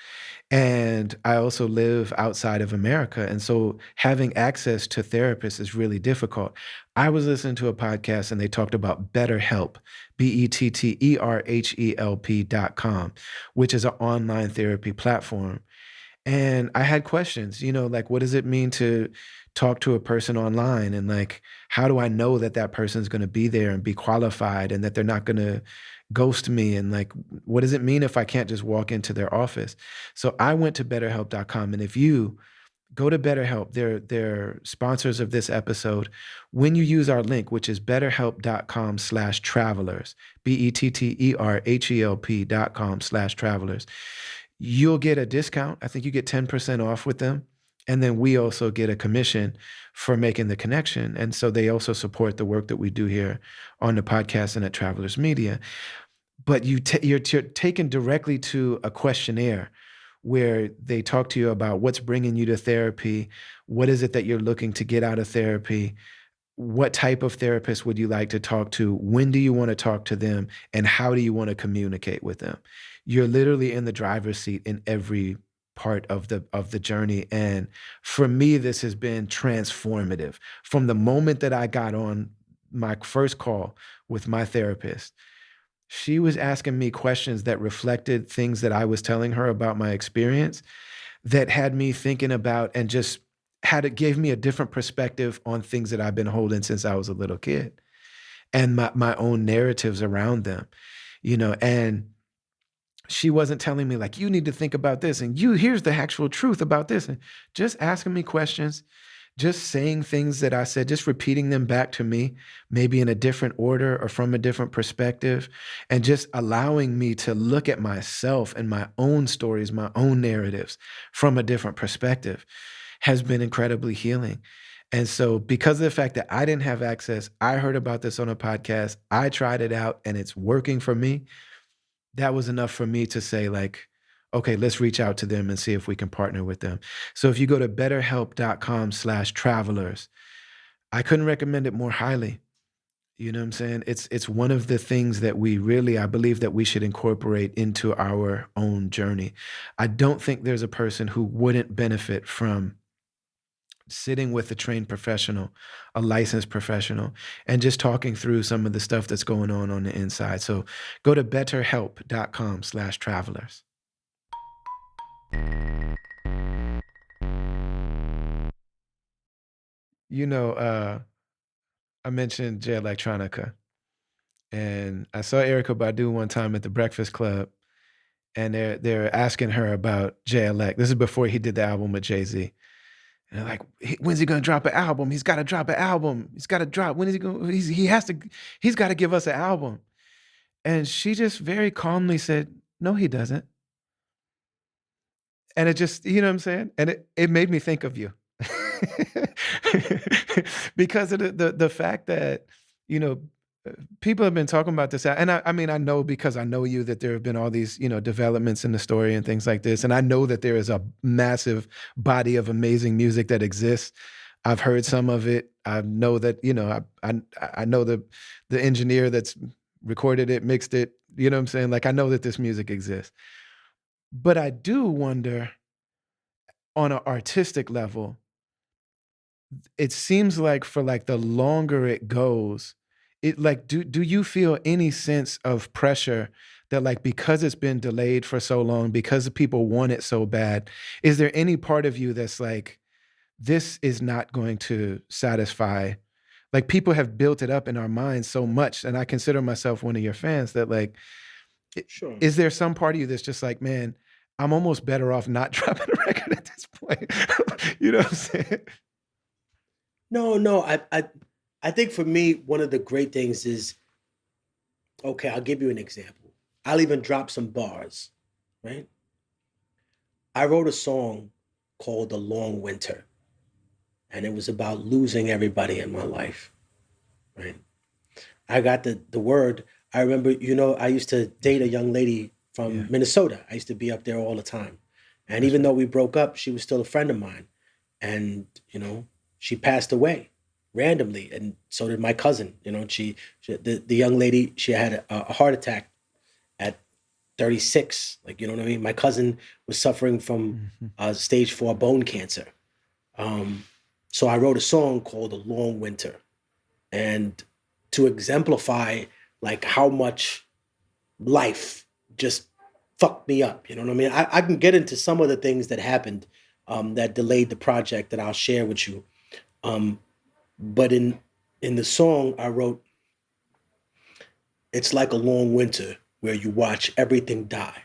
Speaker 1: And I also live outside of America. And so having access to therapists is really difficult. I was listening to a podcast and they talked about BetterHelp, BetterHelp.com, which is an online therapy platform. And I had questions, like, what does it mean to talk to a person online? And like, how do I know that that person's going to be there and be qualified and that they're not going to ghost me? And like, what does it mean if I can't just walk into their office? So I went to betterhelp.com. And if you go to BetterHelp, they're sponsors of this episode. When you use our link, which is betterhelp.com/travelers, BetterHelp.com/travelers, you'll get a discount. I think you get 10% off with them. And then we also get a commission for making the connection. And so they also support the work that we do here on the podcast and at Travelers Media. But you're taken directly to a questionnaire where they talk to you about what's bringing you to therapy, what is it that you're looking to get out of therapy, what type of therapist would you like to talk to, when do you want to talk to them, and how do you want to communicate with them. You're literally in the driver's seat in every part of the journey. And for me, this has been transformative. From the moment that I got on my first call with my therapist, she was asking me questions that reflected things that I was telling her about my experience, that had me thinking about and just gave me a different perspective on things that I've been holding since I was a little kid, and my own narratives around them, and she wasn't telling me like, you need to think about this, and here's the actual truth about this, and just asking me questions, just saying things that I said, just repeating them back to me, maybe in a different order or from a different perspective, and just allowing me to look at myself and my own stories, my own narratives from a different perspective has been incredibly healing. And so, because of the fact that I didn't have access, I heard about this on a podcast, I tried it out, and it's working for me. That was enough for me to say, like, okay, let's reach out to them and see if we can partner with them. So if you go to betterhelp.com/travelers, I couldn't recommend it more highly. You know what I'm saying? It's one of the things that I believe that we should incorporate into our own journey. I don't think there's a person who wouldn't benefit from sitting with a trained professional, a licensed professional, and just talking through some of the stuff that's going on the inside. So go to betterhelp.com/travelers. You know, I mentioned Jay Electronica, and I saw Erica Badu one time at the Breakfast Club, and they're asking her about Jay Elect. This is before he did the album with Jay-Z. And they're like, when's he gonna drop an album? He's got to drop an album. He's got to drop. When is he going? He's got to give us an album. And she just very calmly said, no, he doesn't. And it just, you know what I'm saying? And it made me think of you. Because of the fact that, you know, people have been talking about this. And I mean, I know, because I know you, that there have been all these, developments in the story and things like this. And I know that there is a massive body of amazing music that exists. I've heard some of it. I know that, I know the engineer that's recorded it, mixed it, you know what I'm saying? Like, I know that this music exists. But I do wonder, on an artistic level, it seems like for like the longer it goes, it like, do you feel any sense of pressure that, like, because it's been delayed for so long, because the people want it so bad, is there any part of you that's like, this is not going to satisfy? Like, people have built it up in our minds so much, and I consider myself one of your fans, that like,
Speaker 2: Sure.
Speaker 1: is there some part of you that's just like, man, I'm almost better off not dropping a record at this point? You know what I'm saying?
Speaker 2: No. I think for me, one of the great things is, okay, I'll give you an example. I'll even drop some bars, right? I wrote a song called The Long Winter, and it was about losing everybody in my life, right? I got the word. I remember, I used to date a young lady
Speaker 1: Yeah,
Speaker 2: from Minnesota. I used to be up there all the time. And
Speaker 1: that's
Speaker 2: even
Speaker 1: right.
Speaker 2: though we broke up, she was still a friend of mine. And, she passed away randomly. And so did my cousin. The young lady, she had a heart attack at 36. Like, you know what I mean? My cousin was suffering from
Speaker 1: Mhm.
Speaker 2: stage 4 bone cancer. Um, so I wrote a song called The Long Winter. And to exemplify like how much life just fucked me up. You know what I mean? I can get into some of the things that happened that delayed the project that I'll share with you. Um, but in the song I wrote, it's like a long winter where you watch everything die,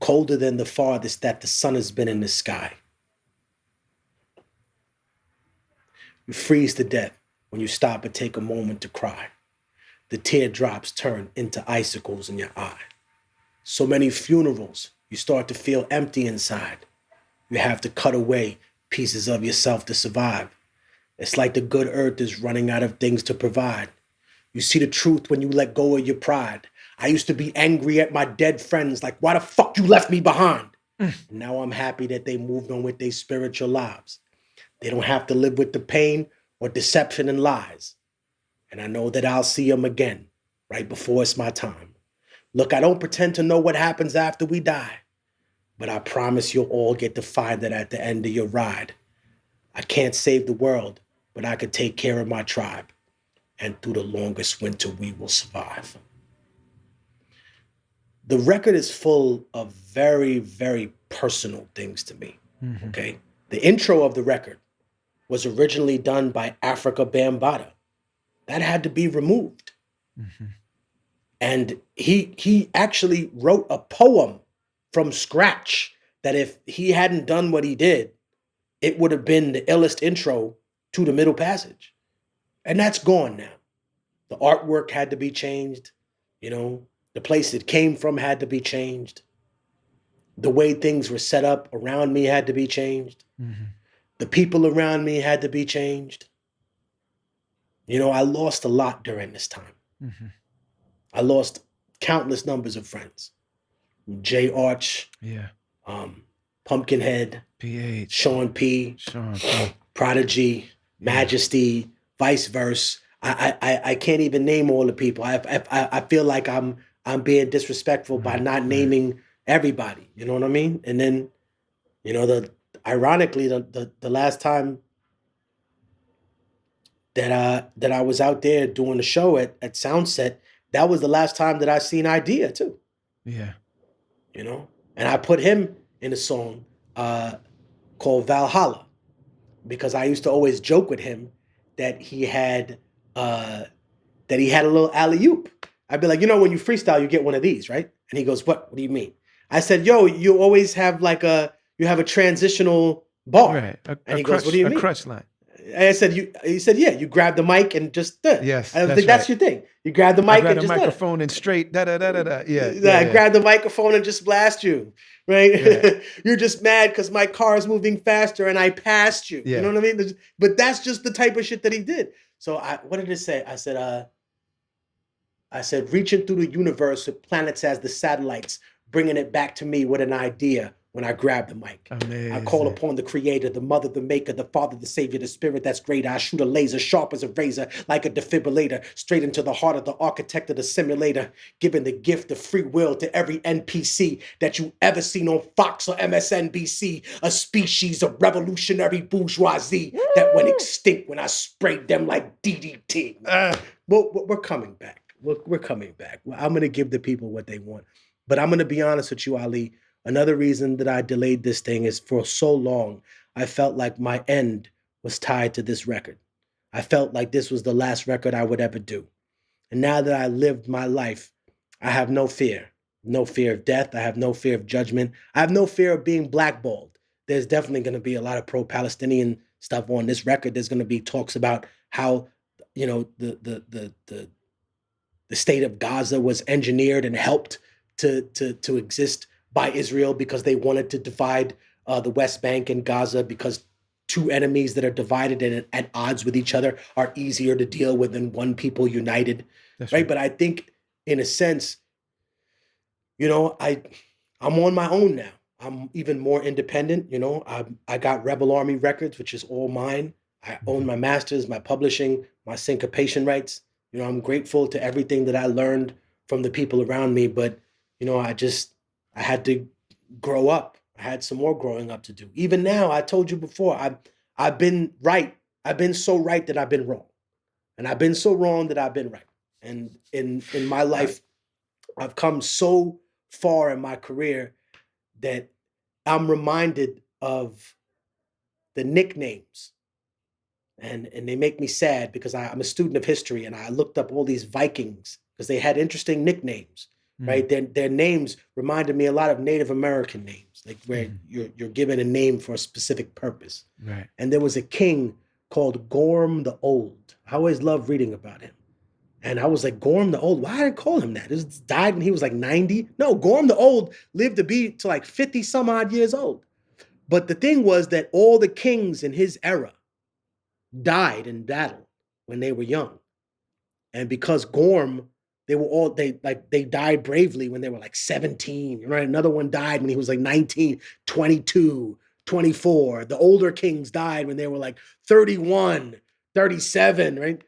Speaker 2: colder than the farthest that the sun has been in the sky. You freeze to death when you stop and take a moment to cry. The teardrops turn into icicles in your eye. So many funerals You start to feel empty inside. You have to cut away pieces of yourself to survive. It's like the good earth is running out of things to provide. You see the truth when you let go of your pride. I used to be angry at my dead friends, like, why the fuck you left me behind?
Speaker 1: Mm.
Speaker 2: And now I'm happy that they moved on with their spiritual lives. They don't have to live with the pain or deception and lies. And I know that I'll see them again, right before it's my time. Look, I don't pretend to know what happens after we die, but I promise you'll all get to find that at the end of your ride. I can't save the world, but I could take care of my tribe. And through the longest winter, we will survive. The record is full of very, very personal things to me.
Speaker 1: Mm-hmm.
Speaker 2: Okay. The intro of the record was originally done by Africa Bambaataa. That had to be removed.
Speaker 1: Mm-hmm.
Speaker 2: And he actually wrote a poem from scratch that if he hadn't done what he did, it would have been the illest intro to the middle passage. And that's gone now. The artwork had to be changed. You know, the place it came from had to be changed. The way things were set up around me had to be changed.
Speaker 1: Mm-hmm.
Speaker 2: The people around me had to be changed. You know, I lost a lot during this time.
Speaker 1: Mm-hmm.
Speaker 2: I lost countless numbers of friends. Jay Arch,
Speaker 1: Yeah.
Speaker 2: Pumpkinhead,
Speaker 1: PH.
Speaker 2: Sean P, Prodigy, Majesty, Vice Versa. I can't even name all the people. I feel like I'm being disrespectful by not naming everybody. You know what I mean? And then, you know, ironically, the last time that I was out there doing the show at Soundset, that was the last time that I seen Idea too.
Speaker 1: Yeah.
Speaker 2: You know, and I put him in a song called Valhalla because I used to always joke with him that he had a little alley oop. I'd be like, you know, when you freestyle, you get one of these, right? And he goes, "What? What do you mean?" I said, "Yo, you always have you have a transitional bar."
Speaker 1: Right.
Speaker 2: And he goes, "What do you mean?"
Speaker 1: A crutch line.
Speaker 2: I said, He said, "Yeah, you grab the mic and just."
Speaker 1: Yes,
Speaker 2: I was
Speaker 1: that's
Speaker 2: like, "That's
Speaker 1: right.
Speaker 2: your thing. You grab the
Speaker 1: I
Speaker 2: mic
Speaker 1: grab
Speaker 2: and
Speaker 1: the
Speaker 2: just."
Speaker 1: microphone and straight da da da da da. Yeah.
Speaker 2: I grab the microphone and just blast you, right?
Speaker 1: Yeah.
Speaker 2: You're just mad because my car is moving faster and I passed you.
Speaker 1: Yeah.
Speaker 2: You know what I mean? But that's just the type of shit that he did. So what did it say? I said, reaching through the universe with planets as the satellites, bringing it back to me with an idea when I grab the mic.
Speaker 1: Amazing.
Speaker 2: I call upon the creator, the mother, the maker, the father, the savior, the spirit that's greater. I shoot a laser sharp as a razor, like a defibrillator, straight into the heart of the architect of the simulator, giving the gift of free will to every NPC that you ever seen on Fox or MSNBC, a species of revolutionary bourgeoisie that went extinct when I sprayed them like DDT. We're coming back. We're coming back. I'm going to give the people what they want. But I'm going to be honest with you, Ali. Another reason that I delayed this thing is for so long, I felt like my end was tied to this record. I felt like this was the last record I would ever do. And now that I lived my life, I have no fear. No fear of death. I have no fear of judgment. I have no fear of being blackballed. There's definitely going to be a lot of pro-Palestinian stuff on this record. There's going to be talks about how, you know, the state of Gaza was engineered and helped to exist by Israel because they wanted to divide the West Bank and Gaza because two enemies that are divided and at odds with each other are easier to deal with than one people united.
Speaker 1: That's
Speaker 2: right?
Speaker 1: right.
Speaker 2: But I think in a sense, you know, I'm on my own now. I'm even more independent. You know, I got Rebel Army Records, which is all mine. I own my masters, my publishing, my syncopation rights. You know, I'm grateful to everything that I learned from the people around me. But, you know, I had to grow up. I had some more growing up to do. Even now, I told you before, I've been right. I've been so right that I've been wrong. And I've been so wrong that I've been right. And in my life, I've come so far in my career that I'm reminded of the nicknames. And they make me sad because I'm a student of history and I looked up all these Vikings because they had interesting nicknames, right? Their names reminded me a lot of Native American names, like where you're given a name for a specific purpose.
Speaker 1: Right.
Speaker 2: And there was a king called Gorm the Old. I always loved reading about him. And I was like, Gorm the Old, why did I call him that? He died when he was like 90. No, Gorm the Old lived to be to like 50 some odd years old. But the thing was that all the kings in his era died in battle when they were young. And because Gorm, they died bravely when they were like 17, right? Another one died when he was like 19, 22, 24. The older kings died when they were like 31, 37, right?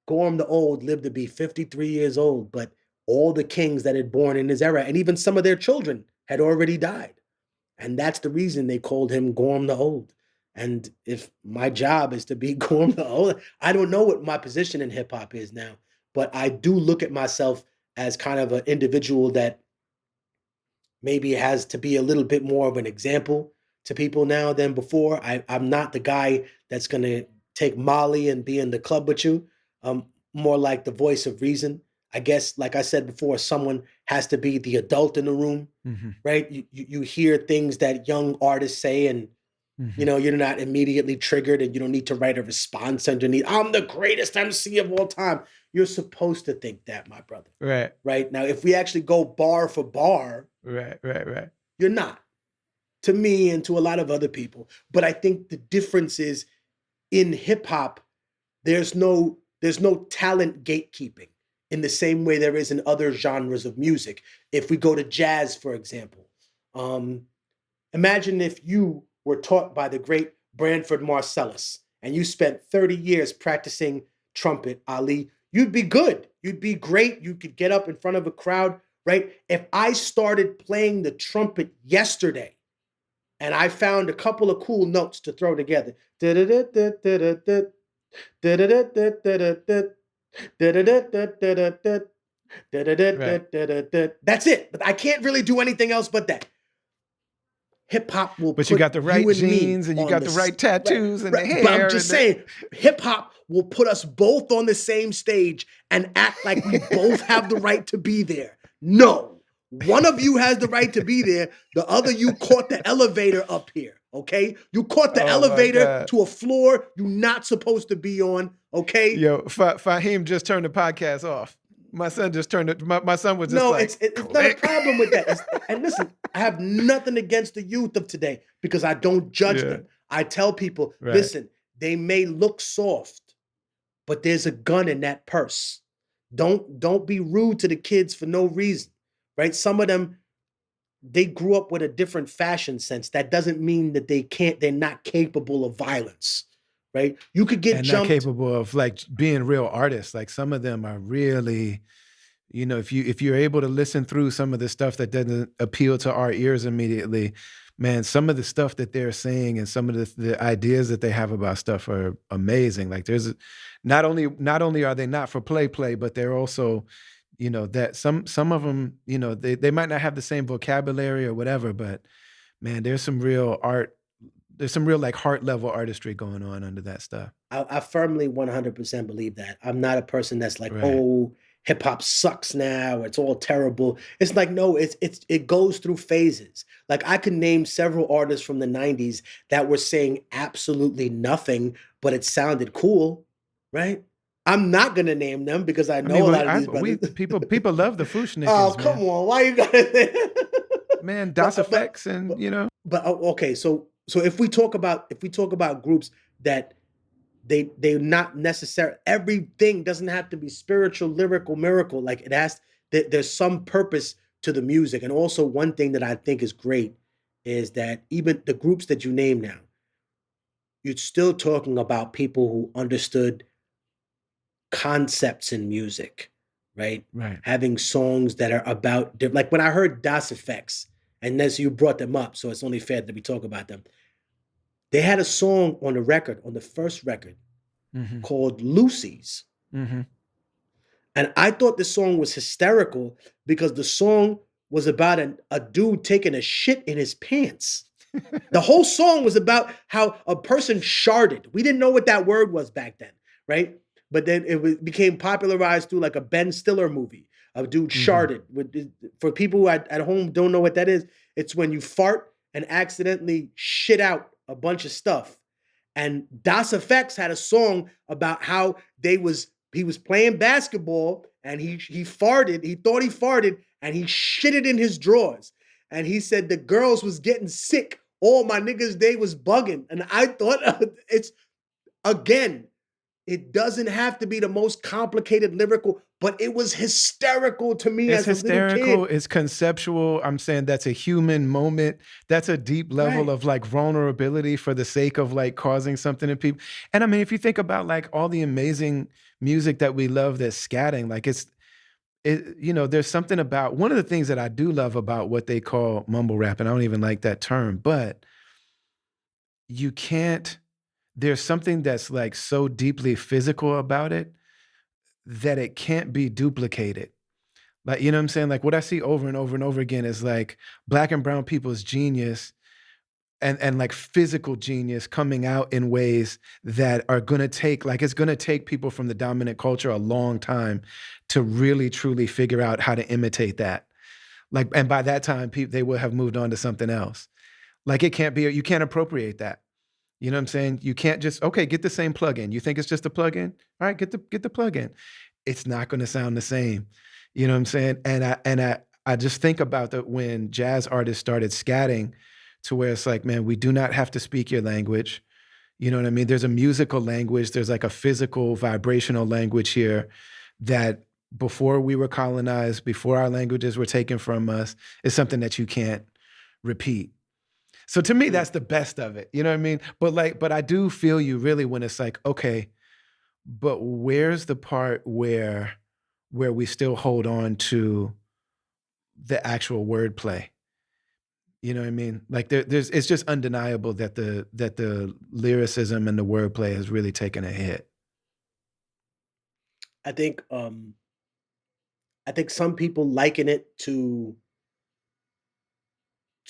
Speaker 2: Gorm the Old lived to be 53 years old, but all the kings that had born in his era, and even some of their children, had already died. And that's the reason they called him Gorm the Old. And if my job is to be Gorm the Old, I don't know what my position in hip hop is now, but I do look at myself as kind of an individual that maybe has to be a little bit more of an example to people now than before. I'm not the guy that's going to take Molly and be in the club with you. I'm more like the voice of reason. I guess, like I said before, someone has to be the adult in the room,
Speaker 1: Mhm.
Speaker 2: right? You hear things that young artists say, and
Speaker 1: Mhm.
Speaker 2: you're not immediately triggered, and you don't need to write a response underneath. I'm the greatest MC of all time. You're supposed to think that, my brother.
Speaker 1: Right.
Speaker 2: Right now, if we actually go bar for bar,
Speaker 1: Right.
Speaker 2: you're not, to me and to a lot of other people. But I think the difference is in hip hop, there's no talent gatekeeping in the same way there is in other genres of music. If we go to jazz, for example, imagine if you were taught by the great Branford Marsalis and you spent 30 years practicing trumpet, Ali. You'd be good. You'd be great. You could get up in front of a crowd, right? If I started playing the trumpet yesterday and I found a couple of cool notes to throw together,
Speaker 1: Right.
Speaker 2: that's it. But I can't really do anything else but that. Hip hop will
Speaker 1: But you
Speaker 2: put
Speaker 1: got the right
Speaker 2: you and me
Speaker 1: genes and you
Speaker 2: on
Speaker 1: got the
Speaker 2: this,
Speaker 1: right
Speaker 2: right,
Speaker 1: tattoos and
Speaker 2: right.
Speaker 1: the
Speaker 2: But I'm
Speaker 1: hair
Speaker 2: just
Speaker 1: and the
Speaker 2: saying, hip hop will put us both on the same stage and act like we both have the right to be there. No, one of you has the right to be there. The other you caught the elevator up here. Okay, you caught the
Speaker 1: Oh my
Speaker 2: elevator
Speaker 1: God.
Speaker 2: to a floor you're not supposed to be on. Okay,
Speaker 1: Yo, Fahim just turned the podcast off. My son just turned it. My son was just
Speaker 2: no,
Speaker 1: like,
Speaker 2: it's not a
Speaker 1: click.
Speaker 2: problem with that. And listen, I have nothing against the youth of today because I don't judge
Speaker 1: Yeah.
Speaker 2: them. I tell people,
Speaker 1: Right.
Speaker 2: listen, they may look soft, but there's a gun in that purse. Don't be rude to the kids for no reason, right? Some of them, they grew up with a different fashion sense. That doesn't mean that they're not capable of violence, right? You could get
Speaker 1: And not
Speaker 2: jumped.
Speaker 1: capable of like being real artists. Like some of them are really, if you're able to listen through some of the stuff that doesn't appeal to our ears immediately, man, some of the stuff that they're saying and some of the ideas that they have about stuff are amazing. Like there's not only are they not for play, but they're also, that some of them, they might not have the same vocabulary or whatever, but man, there's some real art. There's some real like heart level artistry going on under that stuff.
Speaker 2: I firmly 100% believe that. I'm not a person that's like,
Speaker 1: Right.
Speaker 2: oh, hip hop sucks now. It's all terrible. It's like, no, it goes through phases. Like I could name several artists from the 90s that were saying absolutely nothing, but it sounded cool, right? I'm not gonna name them because I
Speaker 1: I mean,
Speaker 2: know a lot of these brothers.
Speaker 1: people love the
Speaker 2: Oh,
Speaker 1: Fushnickers,
Speaker 2: come
Speaker 1: man.
Speaker 2: on, why you gotta
Speaker 1: Man,
Speaker 2: but
Speaker 1: Das Effects and
Speaker 2: but okay, so if we talk about groups that they not necessary, everything doesn't have to be spiritual, lyrical, miracle. Like it has, there's some purpose to the music. And also one thing that I think is great is that even the groups that you name now, you're still talking about people who understood concepts in music, right?
Speaker 1: right.
Speaker 2: Having songs that are about, like when I heard Das Effects, and as you brought them up, so it's only fair that we talk about them. They had a song on the record, on the first record,
Speaker 1: Hmm.
Speaker 2: called Lucy's.
Speaker 1: Hmm.
Speaker 2: And I thought the song was hysterical because the song was about a dude taking a shit in his pants. The whole song was about how a person sharded. We didn't know what that word was back then, right? But then became popularized through like a Ben Stiller movie. A dude
Speaker 1: Hmm.
Speaker 2: sharded. For people who at home don't know what that is, it's when you fart and accidentally shit out a bunch of stuff. And Das Effects had a song about how they was he was playing basketball and he farted. He thought he farted and he shit it in his drawers. And he said the girls was getting sick. All my niggas, they was bugging. And I thought it's again, it doesn't have to be the most complicated lyrical, but it was hysterical to me
Speaker 1: It's
Speaker 2: as a little
Speaker 1: hysterical.
Speaker 2: kid.
Speaker 1: It's conceptual. I'm saying that's a human moment. That's a deep level
Speaker 2: Right.
Speaker 1: of like vulnerability for the sake of like causing something in people. And I mean, if you think about like all the amazing music that we love that's scatting, like there's something about one of the things that I do love about what they call mumble rap, and I don't even like that term, but you can't, there's something that's like so deeply physical about it that it can't be duplicated. Like, you know what I'm saying? Like what I see over and over and over again is like black and brown people's genius and like physical genius coming out in ways that are going to take like it's going to take people from the dominant culture a long time to really truly figure out how to imitate that. Like and by that time they will have moved on to something else. Like it can't be you can't appropriate that. You know what I'm saying? You can't just okay, get the same plugin. You think it's just a plugin? All right, get the plugin. It's not going to sound the same. You know what I'm saying? And I just think about that when jazz artists started scatting to where it's like, man, we do not have to speak your language. You know what I mean? There's a musical language, there's like a physical vibrational language here that before we were colonized, before our languages were taken from us, is something that you can't repeat. So to me,
Speaker 2: Mm.
Speaker 1: that's the best of it. You know what I mean? But I do feel you really when it's like, okay, but where's the part where we still hold on to the actual wordplay? You know what I mean? Like there's it's just undeniable that the lyricism and the wordplay has really taken a hit.
Speaker 2: I think um I think some people liken it to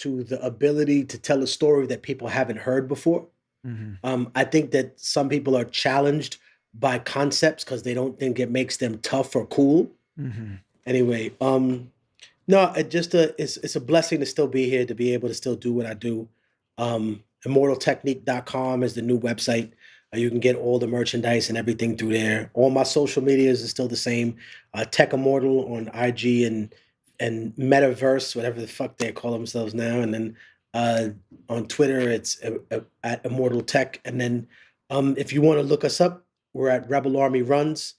Speaker 2: the ability to tell a story that people haven't heard before.
Speaker 1: Mhm.
Speaker 2: I think that some people are challenged by concepts because they don't think it makes them tough or cool.
Speaker 1: Mhm.
Speaker 2: Anyway, no, it's a blessing to still be here to be able to still do what I do. Immortaltechnique.com is the new website. You can get all the merchandise and everything through there. All my social medias is still the same. Tech Immortal on IG and Metaverse, whatever the fuck they call themselves now. And then uh, on Twitter, it's at Immortal Tech. And then if you want to look us up, we're at Rebel Army Runs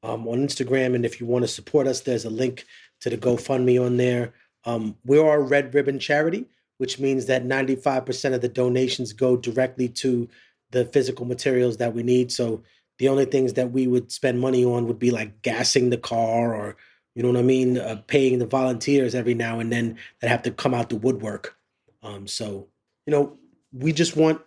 Speaker 2: on Instagram. And if you want to support us, there's a link to the GoFundMe on there. We are a Red Ribbon charity, which means that 95% of the donations go directly to the physical materials that we need. So the only things that we would spend money on would be like gassing the car or, you know what I mean, paying the volunteers every now and then that have to come out the woodwork. So, you know, we just want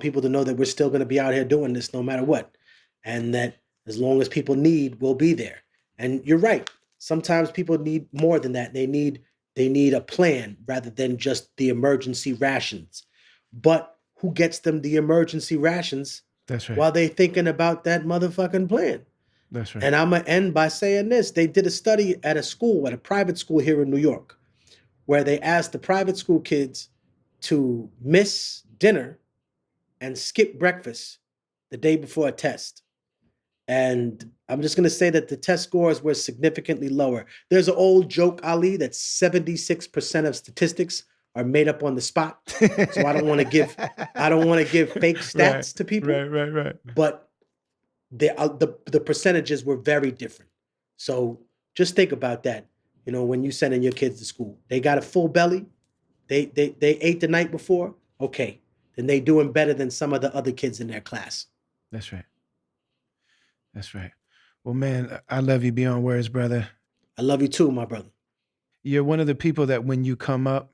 Speaker 2: people to know that we're still going to be out here doing this no matter what, and that as long as people need, we'll be there. And you're right. Sometimes people need more than that. They need a plan rather than just the emergency rations. But who gets them the emergency rations
Speaker 1: That's right.
Speaker 2: while they thinking about that motherfucking plan?
Speaker 1: That's right.
Speaker 2: And I'm gonna end by saying this. They did a study at a school, at a private school here in New York, where they asked the private school kids to miss dinner and skip breakfast the day before a test. And I'm just going to say that the test scores were significantly lower. There's an old joke, Ali, that 76% of statistics are made up on the spot. So I don't want to give fake
Speaker 1: Right.
Speaker 2: stats to people,
Speaker 1: Right, right, right.
Speaker 2: but the percentages were very different. So just think about that. You know, when you sending your kids to school, they got a full belly. They ate the night before. Okay, then they doing better than some of the other kids in their class.
Speaker 1: That's right. That's right. Well, man, I love you beyond words, brother.
Speaker 2: I love you too, my brother.
Speaker 1: You're one of the people that when you come up,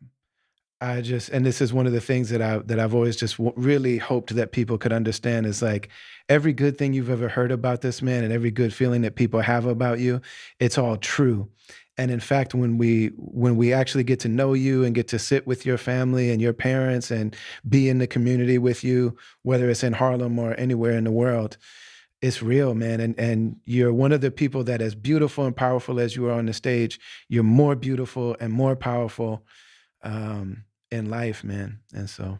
Speaker 1: I just and this is one of the things that I've always just really hoped that people could understand is like every good thing you've ever heard about this man and every good feeling that people have about you, it's all true. And in fact, when we actually get to know you and get to sit with your family and your parents and be in the community with you, whether it's in Harlem or anywhere in the world, it's real, man. And you're one of the people that as beautiful and powerful as you are on the stage, you're more beautiful and more powerful in life, man. And so,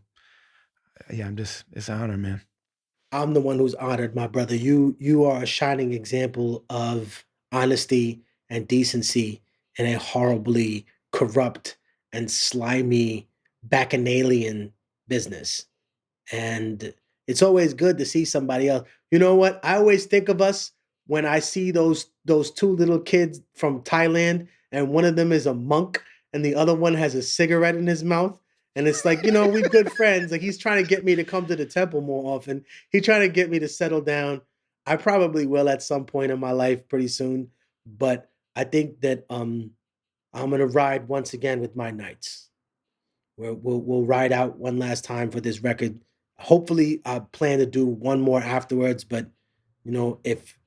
Speaker 1: yeah, it's an honor, man.
Speaker 2: I'm the one who's honored, my brother. You are a shining example of honesty and decency in a horribly corrupt and slimy bacchanalian business. And it's always good to see somebody else. You know what? I always think of us when I see those two little kids from Thailand, and one of them is a monk, and the other one has a cigarette in his mouth. And it's like, we good friends. Like he's trying to get me to come to the temple more often. He's trying to get me to settle down. I probably will at some point in my life pretty soon. But I think that I'm gonna ride once again with my knights. We'll ride out one last time for this record. Hopefully, I plan to do one more afterwards. But if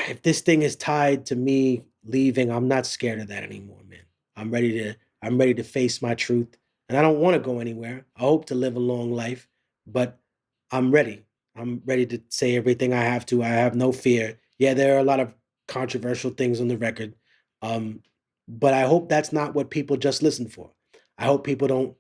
Speaker 2: if this thing is tied to me leaving, I'm not scared of that anymore, man. I'm ready to I'm ready to face my truth, and I don't want to go anywhere. I hope to live a long life, but I'm ready. I'm ready to say everything I have to. I have no fear. Yeah, there are a lot of controversial things on the record, um, but I hope that's not what people just listen for. I hope people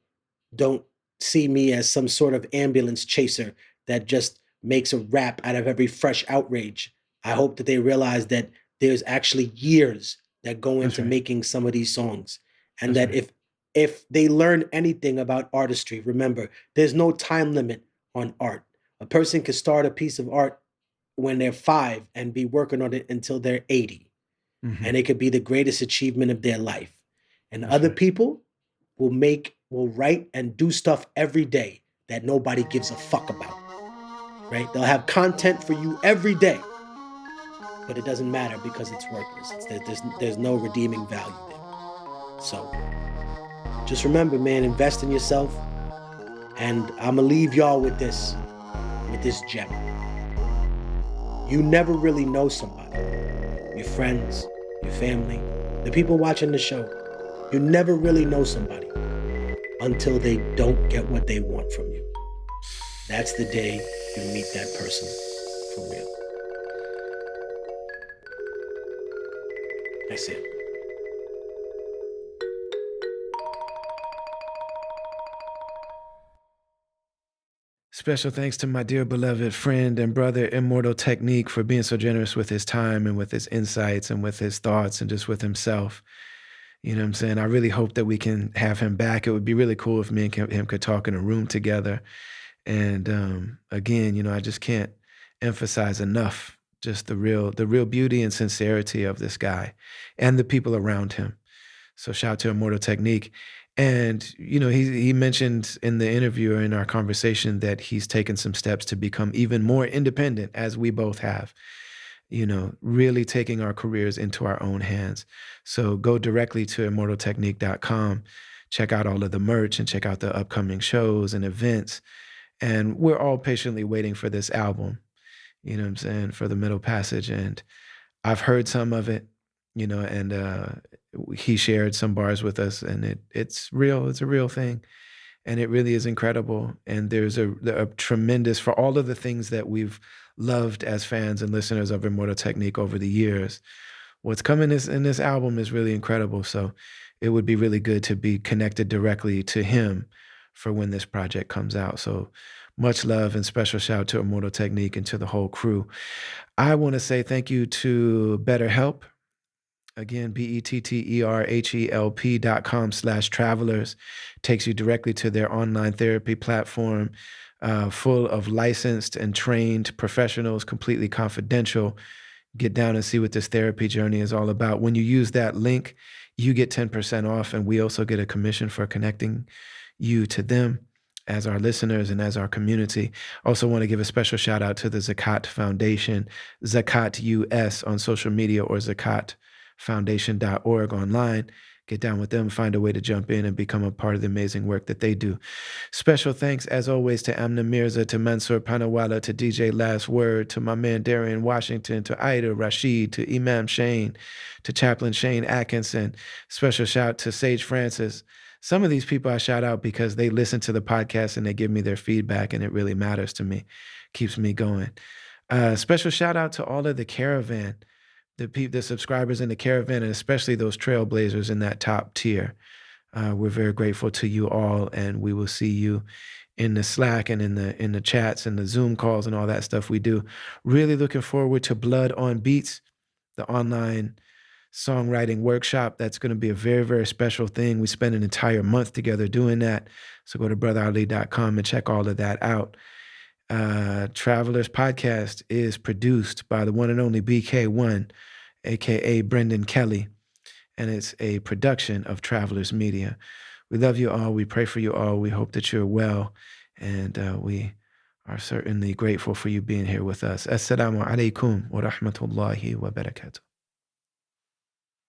Speaker 2: don't see me as some sort of ambulance chaser that just makes a rap out of every fresh outrage. I hope that they realize that there's actually years that go
Speaker 1: That's
Speaker 2: into
Speaker 1: right.
Speaker 2: making some of these songs, and
Speaker 1: That's
Speaker 2: that
Speaker 1: right.
Speaker 2: if they learn anything about artistry, remember there's no time limit on art. A person can start a piece of art when they're 5 and be working on it until they're 80,
Speaker 1: Hmm.
Speaker 2: and it could be the greatest achievement of their life. And
Speaker 1: That's
Speaker 2: other
Speaker 1: right.
Speaker 2: people will write and do stuff every day that nobody gives a fuck about, right? They'll have content for you every day, but it doesn't matter because it's worthless. There's no redeeming value there. So just remember, man, invest in yourself. And I'm gonna leave y'all with this gem. You never really know somebody, your friends, your family, the people watching the show. You never really know somebody until they don't get what they want from you. That's the day you meet that person for real. That's it.
Speaker 1: Special thanks to my dear beloved friend and brother, Immortal Technique, for being so generous with his time and with his insights and with his thoughts and just with himself. You know what I'm saying? I really hope that we can have him back. It would be really cool if me and him could talk in a room together. And again, I just can't emphasize enough just the real beauty and sincerity of this guy and the people around him. So shout out to Immortal Technique. And he mentioned in the interview or in our conversation that he's taken some steps to become even more independent, as we both have. Really taking our careers into our own hands. So go directly to immortaltechnique.com, check out all of the merch and check out the upcoming shows and events. And we're all patiently waiting for this album, you know what I'm saying, for the middle passage. And I've heard some of it, and he shared some bars with us, and it's real. It's a real thing, and it really is incredible. And there's a tremendous, for all of the things that we've loved as fans and listeners of Immortal Technique over the years. What's coming in this album is really incredible. So it would be really good to be connected directly to him for when this project comes out. So much love and special shout out to Immortal Technique and to the whole crew. I want to say thank you to BetterHelp. Again, BetterHelp.com/travelers takes you directly to their online therapy platform, full of licensed and trained professionals, completely confidential. Get down and see what this therapy journey is all about. When you use that link, you get 10% off, and we also get a commission for connecting you to them as our listeners and as our community. Also want to give a special shout out to the Zakat Foundation, Zakat US on social media, or zakatfoundation.org online. Get down with them, find a way to jump in and become a part of the amazing work that they do. Special thanks, as always, to Amna Mirza, to Mansoor Panawala, to DJ Last Word, to my man Darian Washington, to Ida Rashid, to Imam Shane, to Chaplain Shane Atkinson. Special shout to Sage Francis. Some of these people I shout out because they listen to the podcast and they give me their feedback, and it really matters to me, keeps me going. Special shout out to all of the caravan, the subscribers in the caravan, and especially those trailblazers in that top tier. We're very grateful to you all, and we will see you in the Slack and in the chats and the Zoom calls and all that stuff we do. Really looking forward to Blood on Beats, the online songwriting workshop. That's going to be a very, very special thing. We spent an entire month together doing that. So go to brotherali.com and check all of that out. Travelers Podcast is produced by the one and only BK1, aka Brendan Kelly, and it's a production of Travelers Media. We love you all. We pray for you all. We hope that you're well, and we are certainly grateful for you being here with us. Assalamu alaikum wa rahmatullahi wa barakatuh.